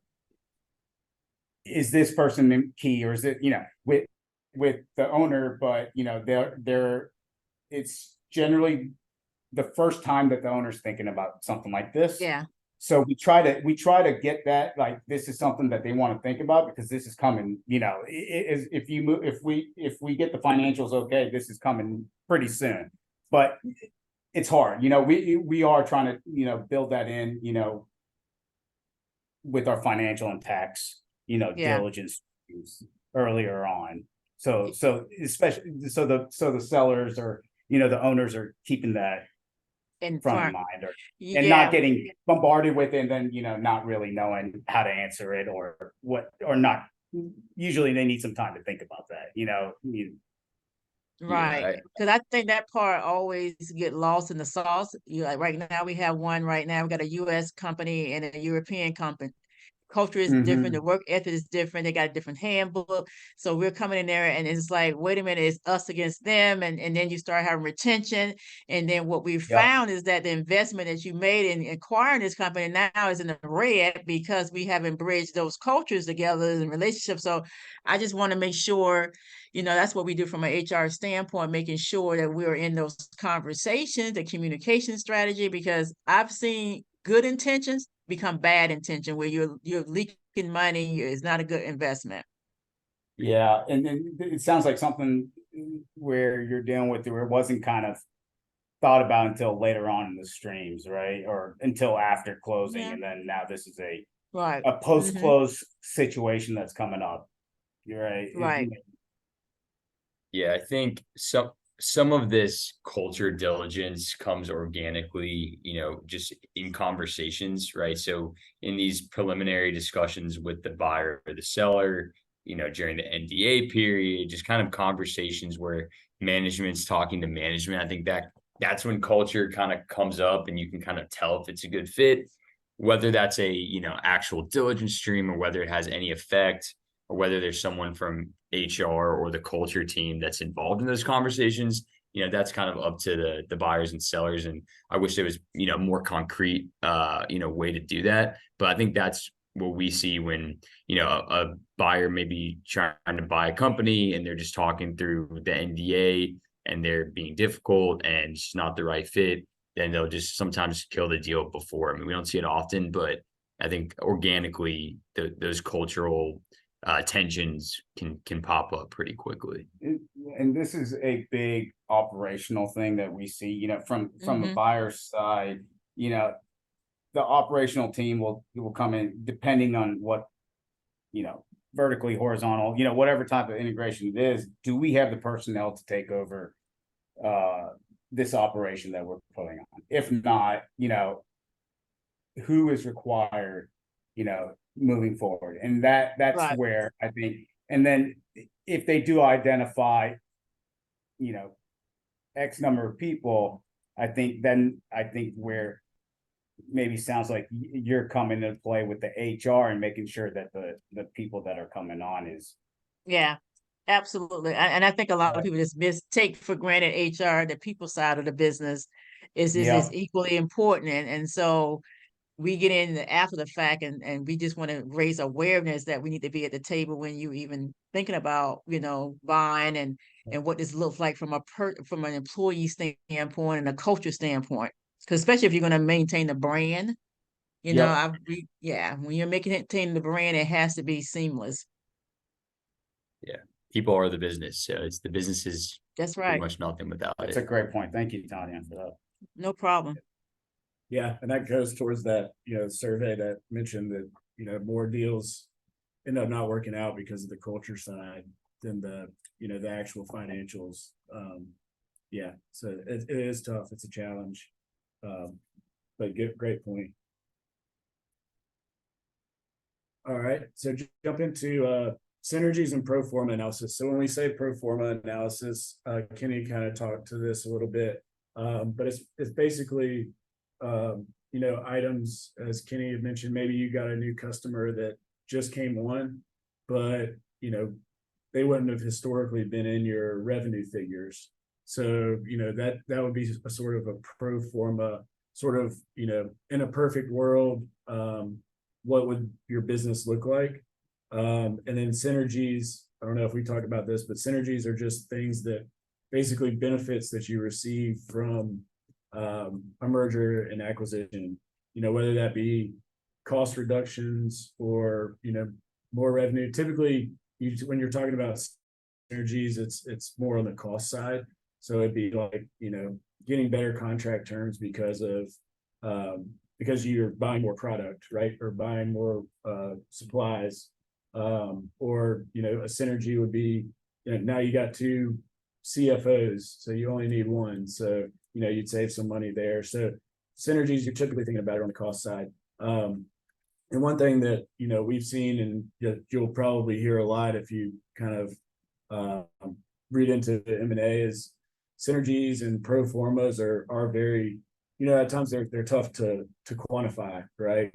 is this person key, or is it, you know, with the owner, but you know, they're it's generally the first time that the owner's thinking about something like this. Yeah. So we try to get that, like, this is something that they want to think about, because this is coming, you know, if we get the financials okay, this is coming pretty soon. But it's hard, you know, we are trying to, you know, build that in, you know, with our financial and tax, you know, diligence earlier on. So especially so the sellers, or, you know, the owners are keeping that in front of mind, and not getting bombarded with it, and then, you know, not really knowing how to answer it, or not. Usually they need some time to think about that, you know. Right, Yeah, because I think that part always get lost in the sauce. You like right now we have one right now. We got a U.S. company and a European company. Culture is different, the Mhm. work ethic is different, they got a different handbook. So we're coming in there and it's like, wait a minute, it's us against them. And then you start having retention. And then what we Yep. found is that the investment that you made in acquiring this company now is in the red because we haven't bridged those cultures together and relationships. So I just want to make sure, that's what we do from an HR standpoint, making sure that we're in those conversations, the communication strategy, because I've seen good intentions become bad intention where you're leaking money. It's not a good investment. Yeah, and then it sounds like something where you're dealing with where it wasn't kind of thought about until later on in the streams, right? Or until after closing, Yeah. and then now this is Right. a post-close situation that's coming up. You're right. Right. yeah, I think some of this culture diligence comes organically, just in conversations, right? So in these preliminary discussions with the buyer or the seller, during the NDA period, just kind of conversations where management's talking to management. I think that's when culture kind of comes up and you can kind of tell if it's a good fit, whether that's a, actual diligence stream or whether it has any effect or whether there's someone from HR or the culture team that's involved in those conversations. That's kind of up to the buyers and sellers. And I wish there was, more concrete, way to do that. But I think that's what we see when, a buyer may be trying to buy a company and they're just talking through the NDA and they're being difficult and it's not the right fit. Then they'll just sometimes kill the deal before. I mean, we don't see it often, but I think organically those cultural tensions can pop up pretty quickly. And this is a big operational thing that we see, from the Mhm. buyer's side, the operational team will come in depending on what, vertically, horizontal, whatever type of integration it is. Do we have the personnel to take over this operation that we're putting on? If not, who is required, moving forward? And that's Right. where I think, and then if they do identify, X number of people, I think where maybe sounds like you're coming into play with the HR and making sure that the people that are coming on is. Yeah. Absolutely. And I think a lot of people just take for granted HR, the people side of the business is Yeah. equally important. And so we get in after the fact and we just want to raise awareness that we need to be at the table when you even thinking about, buying and what this looks like from from an employee standpoint and a culture standpoint. Because especially if you're going to maintain the brand, Yep. when you're maintaining the brand, it has to be seamless. Yeah. People are the business. So the business is That's pretty right. much nothing without That's it. a great point. Thank you, Tanya, for that. No problem. Yeah, and that goes towards that, survey that mentioned that, more deals end up not working out because of the culture side than the actual financials. Yeah, so it is tough. It's a challenge. But great point. All right, so jump into synergies and pro forma analysis. So when we say pro forma analysis, Kenny kind of talked to this a little bit, but it's basically items, as Kenny had mentioned. Maybe you got a new customer that just came on, but they wouldn't have historically been in your revenue figures. So that would be a sort of a pro forma, sort of, in a perfect world, what would your business look like? And then synergies, I don't know if we talked about this, but synergies are just things that basically benefits that you receive from a merger and acquisition, whether that be cost reductions or, more revenue. Typically, when you're talking about synergies, it's more on the cost side. So it'd be like, getting better contract terms because you're buying more product, right? Or buying more supplies. Or, a synergy would be, now you got two CFOs, so you only need one. So, you'd save some money there. So synergies, you're typically thinking about it on the cost side. And one thing that, we've seen, and you'll probably hear a lot if you kind of read into M&A is synergies and pro formas are very, at times they're tough to quantify, right?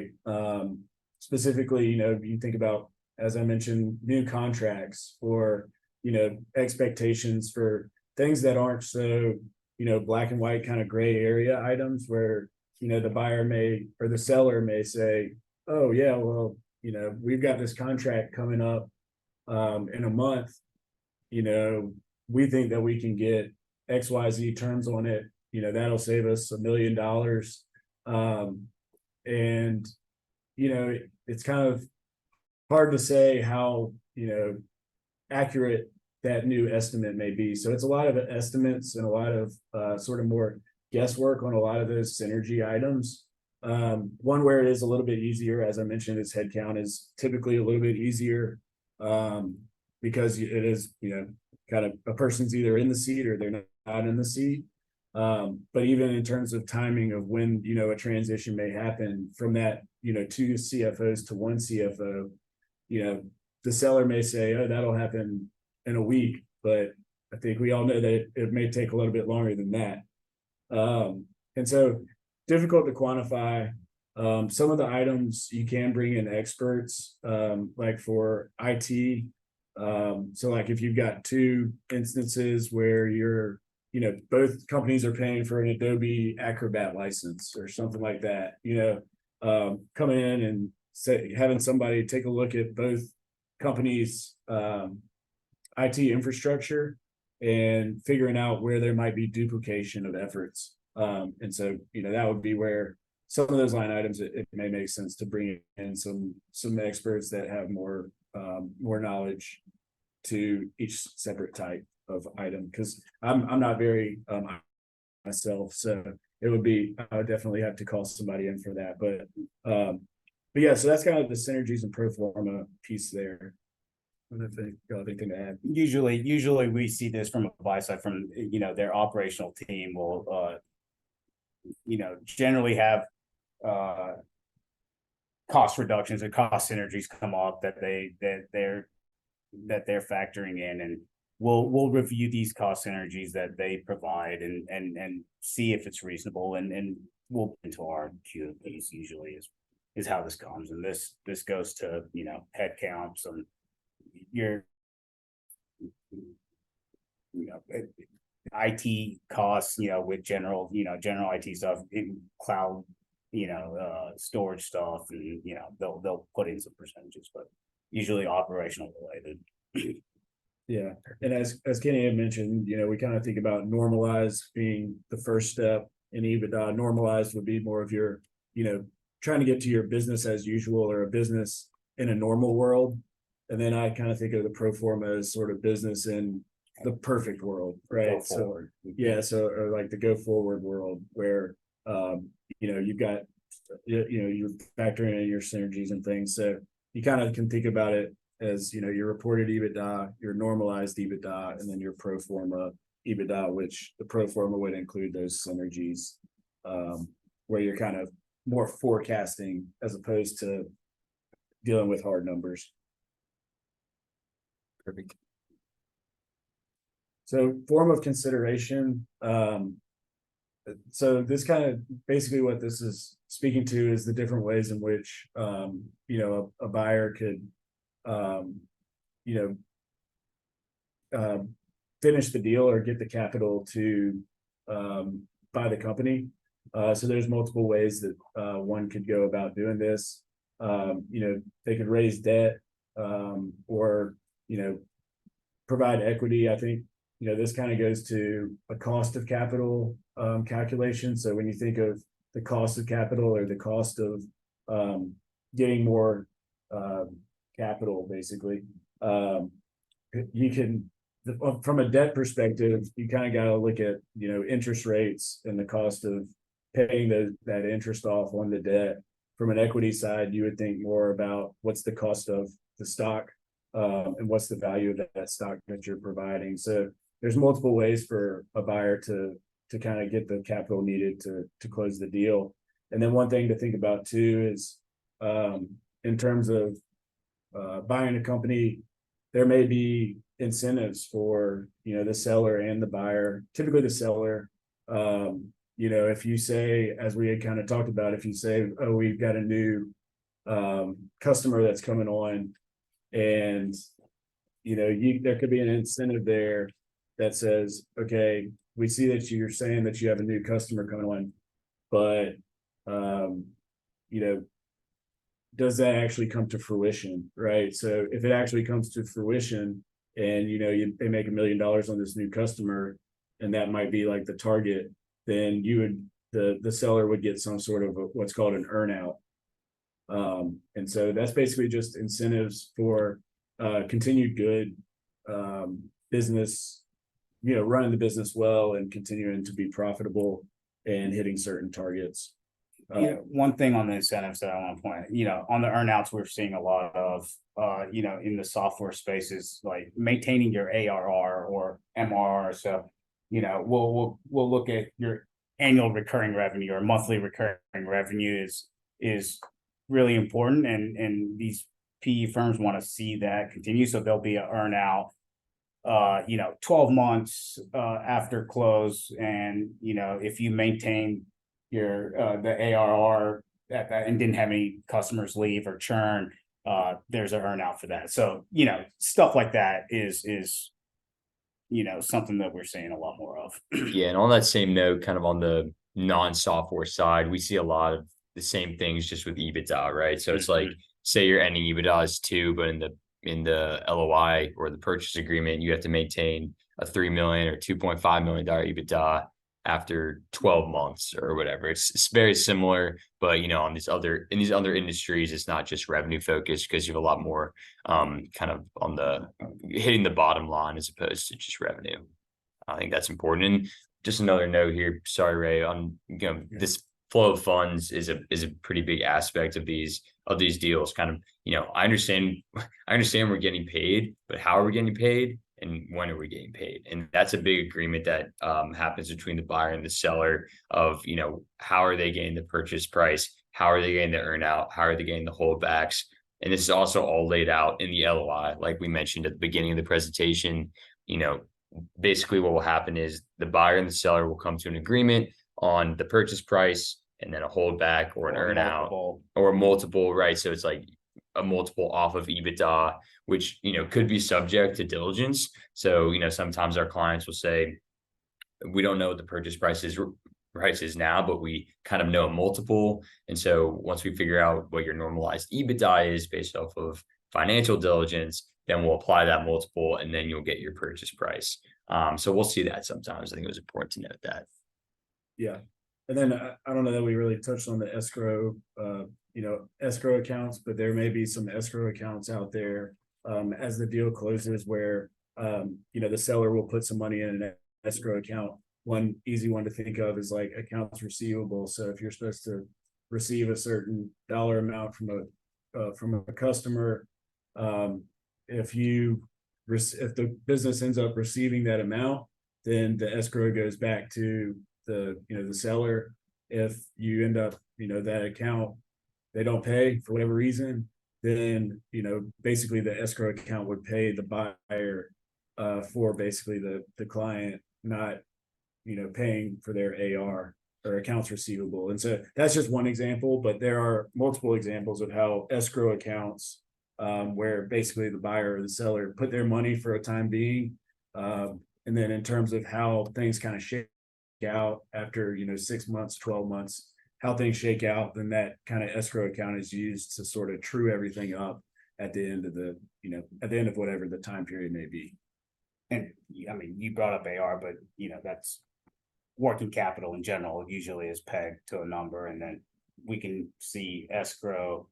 Specifically, you think about, as I mentioned, new contracts or, expectations for things that aren't so, black and white kind of gray area items where, the buyer may, or the seller may say, oh yeah, well, we've got this contract coming up in a month, we think that we can get XYZ terms on it, that'll save us $1 million. And, it's kind of hard to say how, accurate that new estimate may be. So it's a lot of estimates and a lot of sort of more guesswork on a lot of those synergy items. One where it is a little bit easier, as I mentioned, is headcount is typically a little bit easier because it is, kind of a person's either in the seat or they're not in the seat. But even in terms of timing of when, a transition may happen from that, 2 CFOs to 1 CFO, the seller may say, oh, that'll happen in a week, but I think we all know that it may take a little bit longer than that. And so difficult to quantify. Some of the items you can bring in experts, like for IT. So like if you've got 2 instances where you're, both companies are paying for an Adobe Acrobat license or something like that, coming in and having somebody take a look at both companies' IT infrastructure and figuring out where there might be duplication of efforts. And so, that would be where some of those line items, it may make sense to bring in some experts that have more knowledge to each separate type of item. Because I'm not very myself, so I would definitely have to call somebody in for that. But yeah, so that's kind of the synergies and pro forma piece there. I don't know if you have anything to add. Usually we see this from a buy side, from their operational team will generally have cost reductions and cost synergies come up that they're factoring in, and we'll review these cost synergies that they provide and see if it's reasonable, and we'll into our QFPs usually is how this comes. And this goes to head counts and your IT costs, with general IT stuff, cloud, storage stuff, and they'll put in some percentages, but usually operational related. Yeah, and as Kenny had mentioned, we kind of think about normalized being the first step in EBITDA. Normalized would be more of your, trying to get to your business as usual or a business in a normal world. And then I kind of think of the pro forma as sort of business in the perfect world, right? So yeah, so or like the go forward world where you've got you're factoring in your synergies and things. So you kind of can think about it as your reported EBITDA, your normalized EBITDA, and then your pro forma EBITDA, which the pro forma would include those synergies, where you're kind of more forecasting as opposed to dealing with hard numbers. Perfect. So form of consideration. So this kind of basically what this is speaking to is the different ways in which a buyer could finish the deal or get the capital to buy the company. So there's multiple ways that one could go about doing this. They could raise debt or provide equity. I think this kind of goes to a cost of capital calculation. So when you think of the cost of capital or the cost of getting more capital, basically, you can, from a debt perspective, you kind of got to look at interest rates and the cost of paying that interest off on the debt. From an equity side, you would think more about what's the cost of the stock and what's the value of that stock that you're providing. So there's multiple ways for a buyer to kind of get the capital needed to close the deal. And then one thing to think about too is in terms of buying a company, there may be incentives for, the seller and the buyer, typically the seller. If you say, as we had kind of talked about, if you say, oh, we've got a new customer that's coming on, and there could be an incentive there that says, okay, we see that you're saying that you have a new customer coming on, but does that actually come to fruition, right? So if it actually comes to fruition, and they make $1 million on this new customer, and that might be like the target, then the seller would get some sort of what's called an earnout. And so that's basically just incentives for continued good business, running the business well and continuing to be profitable and hitting certain targets. One thing on the incentives that I want to point out, on the earnouts, we're seeing a lot of, in the software spaces, like maintaining your ARR or MRR. So, we'll look at your annual recurring revenue or monthly recurring revenue is really important. And these PE firms want to see that continue. So there'll be an earnout, 12 months after close. And, if you maintain your the ARR and didn't have any customers leave or churn, there's an earnout for that. So, stuff like that is something that we're seeing a lot more of. Yeah, and on that same note, kind of on the non-software side, we see a lot of the same things just with EBITDA, right? So it's like, say your ending EBITDA is 2, but in the LOI or the purchase agreement, you have to maintain a $3 million or $2.5 million EBITDA after 12 months or whatever. It's very similar, but in these other industries, it's not just revenue focused, because you have a lot more kind of on the hitting the bottom line as opposed to just revenue. I think that's important. And just another note here, sorry, Ray, on this flow of funds is a pretty big aspect of these deals. Kind of, I understand we're getting paid, but how are we getting paid? And when are we getting paid? And that's a big agreement that happens between the buyer and the seller of, how are they getting the purchase price? How are they getting the earnout? How are they getting the holdbacks? And this is also all laid out in the LOI, like we mentioned at the beginning of the presentation. Basically what will happen is the buyer and the seller will come to an agreement on the purchase price, and then a holdback or an earnout or a multiple, right? So it's like a multiple off of EBITDA, which, could be subject to diligence. So, sometimes our clients will say, we don't know what the purchase price is now, but we kind of know a multiple. And so once we figure out what your normalized EBITDA is based off of financial diligence, then we'll apply that multiple, and then you'll get your purchase price. So we'll see that sometimes. I think it was important to note that. Yeah. And then I don't know that we really touched on the escrow, escrow accounts, but there may be some escrow accounts out there as the deal closes where, the seller will put some money in an escrow account. One easy one to think of is like accounts receivable. So if you're supposed to receive a certain dollar amount from a customer, if the business ends up receiving that amount, then the escrow goes back to the seller. If you end up, that account, they don't pay for whatever reason, then, basically the escrow account would pay the buyer for basically the client not, paying for their AR or accounts receivable. And so that's just one example, but there are multiple examples of how escrow accounts, where basically the buyer or the seller put their money for a time being. And then in terms of how things kind of shake out after, 6 months, 12 months, how things shake out, then that kind of escrow account is used to sort of true everything up at the end of whatever the time period may be. And I mean, you brought up AR, but that's working capital in general usually is pegged to a number, and then we can see escrow,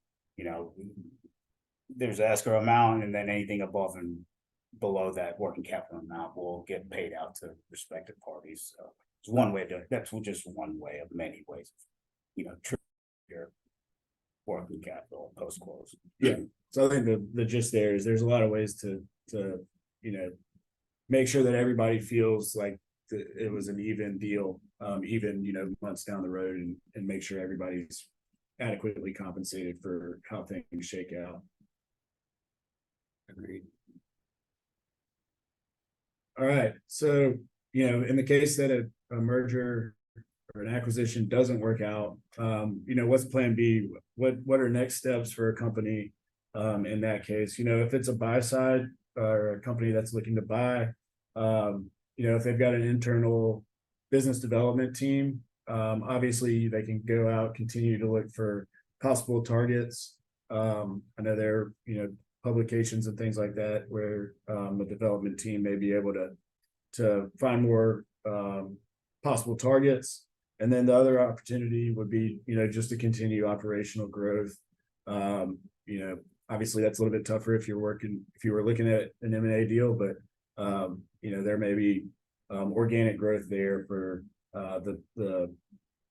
there's an escrow amount, and then anything above and below that working capital amount will get paid out to respective parties. So it's one way that's just one way of many ways, true your working capital post close. Yeah. So I think the gist there is there's a lot of ways to make sure that everybody feels like it was an even deal, even months down the road, and make sure everybody's adequately compensated for how things shake out. Agreed. All right. So, in the case that a merger or an acquisition doesn't work out, what's plan B? What are next steps for a company in that case? If it's a buy side or a company that's looking to buy, if they've got an internal business development team, obviously they can go out, continue to look for possible targets. I know there are, publications and things like that where the development team may be able to find more possible targets. And then the other opportunity would be, just to continue operational growth. Obviously that's a little bit tougher if you were looking at an M&A deal, but there may be organic growth there for the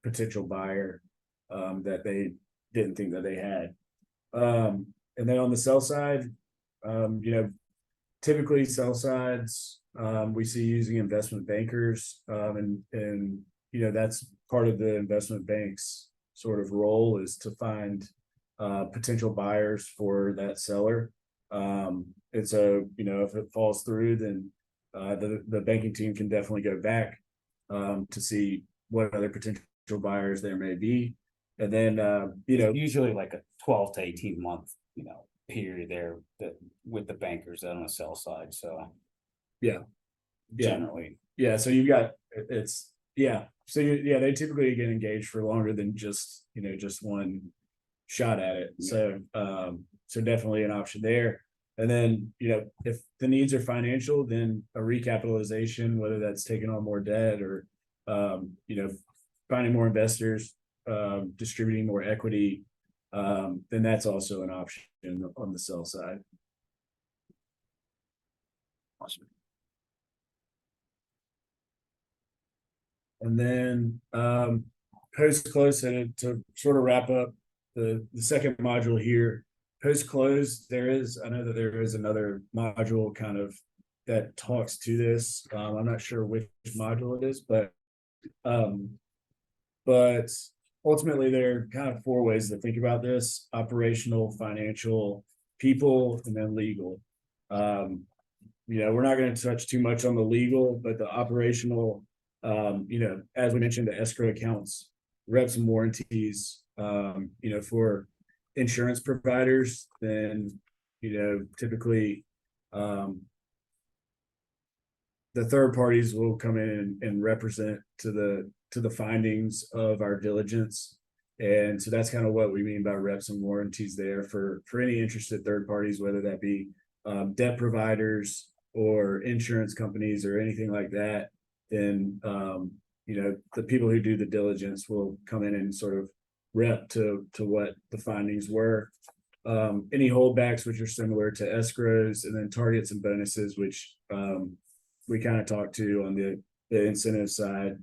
potential buyer that they didn't think that they had. And then on the sell side, typically sell sides, we see using investment bankers, and that's part of the investment bank's sort of role, is to find potential buyers for that seller. And so, if it falls through, then the banking team can definitely go back to see what other potential buyers there may be. And then, usually like a 12 to 18 month, period there that with the bankers on the sell side. So generally. Yeah. So you've got, So they typically get engaged for longer than just one shot at it. So definitely an option there. And then, if the needs are financial, then a recapitalization, whether that's taking on more debt or, finding more investors, distributing more equity, then that's also an option on the sell side. Awesome. And then post close, and to sort of wrap up the second module here, post close, I know that there is another module kind of that talks to this. I'm not sure which module it is, but ultimately there are kind of four ways to think about this: operational, financial, people, and then legal. We're not going to touch too much on the legal, but the operational, as we mentioned, the escrow accounts, reps and warranties, for insurance providers, then, typically, the third parties will come in and represent to the findings of our diligence. And so that's kind of what we mean by reps and warranties there for any interested third parties, whether that be debt providers or insurance companies or anything like that. Then the people who do the diligence will come in and sort of rep to what the findings were. Any holdbacks, which are similar to escrows, and then targets and bonuses, which we kind of talked to on the incentive side.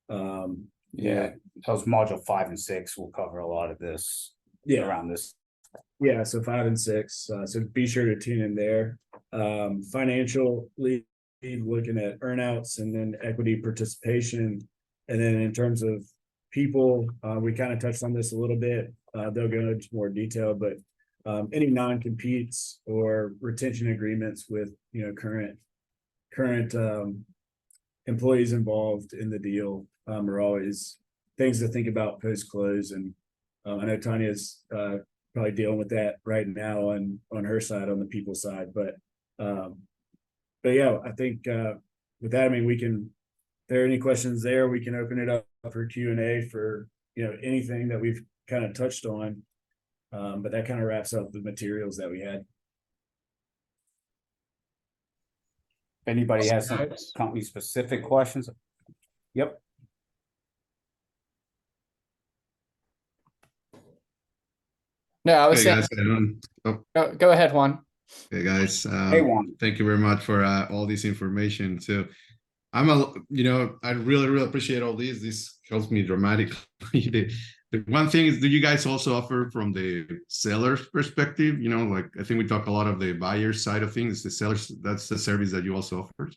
Those module 5 and 6 will cover a lot of this around this. Yeah, so 5 and 6. So be sure to tune in there. Financial lead, looking at earnouts and then equity participation. And then in terms of people, we kind of touched on this a little bit. They'll go into more detail, but any non-competes or retention agreements with current employees involved in the deal are always things to think about post-close. And I know Tanya's probably dealing with that right now on her side, on the people side. But yeah, I think with that, I mean, if there are any questions there, we can open it up for Q&A for anything that we've kind of touched on. But that kind of wraps up the materials that we had. If anybody has some company specific questions. Yep. No, I was Hey saying, guys, go ahead, Juan. hey guys, Hey, Juan. thank you very much for all this information. So I really appreciate all this. This helps me dramatically. The one thing is, do you guys also offer from the seller's perspective? I think we talk a lot of the buyer side of things. The sellers, that's the service that you also offer.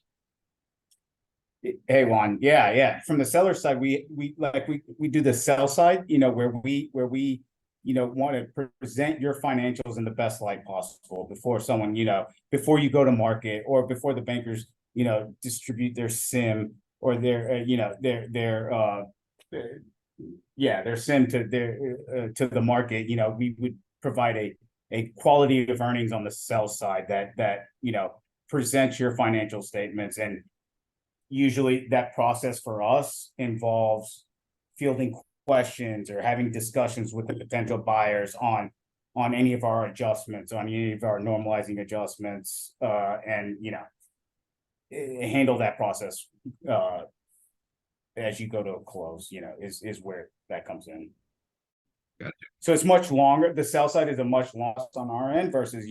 Hey, Juan. Yeah. From the seller side, we do the sell side, where we want to present your financials in the best light possible before someone, before you go to market or before the bankers distribute their sim or their, their sim to the market, we would provide a quality of earnings on the sell side that presents your financial statements. And usually that process for us involves fielding questions or having discussions with the potential buyers on any of our adjustments, on any of our normalizing adjustments, and handle that process as you go to a close, is where that comes in. Gotcha. So it's much longer. The sell side is a much longer on our end versus,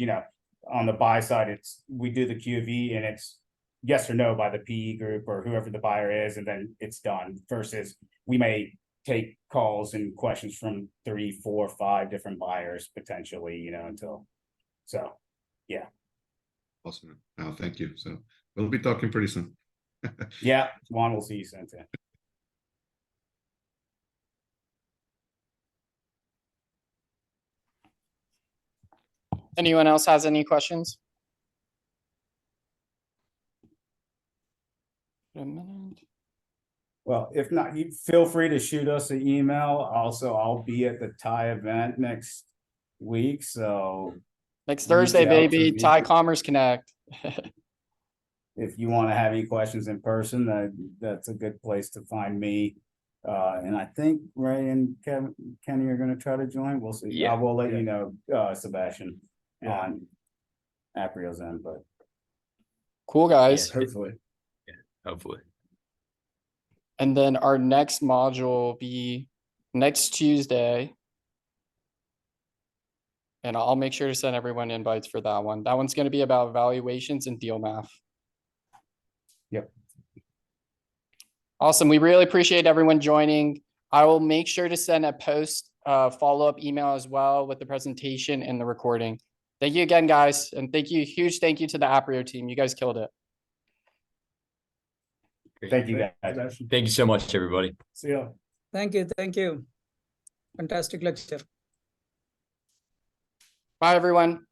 on the buy side, we do the QV and it's yes or no by the PE group or whoever the buyer is, and then it's done, versus we may take calls and questions from 3, 4, 5 different buyers potentially, yeah. Awesome. Oh, thank you. So we'll be talking pretty soon. Yeah, Juan, we'll see you soon. Anyone else has any questions? A minute. Well, if not, you feel free to shoot us an email. Also, I'll be at the Thai event next week, so Next Reach Thursday, out to baby, me. Thai Commerce Connect. if you want to have any questions in person, that's a good place to find me. And I think Ray and Kenny are going to try to join. We'll see. Yeah. I will let you know, Sebastian, on Aprio's end, but Cool, guys. Hopefully. Hopefully. And then our next module will be next Tuesday. And I'll make sure to send everyone invites for that one. That one's going to be about valuations and deal math. Yep. Awesome. We really appreciate everyone joining. I will make sure to send a post follow-up email as well with the presentation and the recording. Thank you again, guys. And huge thank you to the Aprio team. You guys killed it. Great. thank you guys. Sebastian. Thank you so much, everybody. See ya. Thank you. Thank you. Fantastic lecture. Bye, everyone.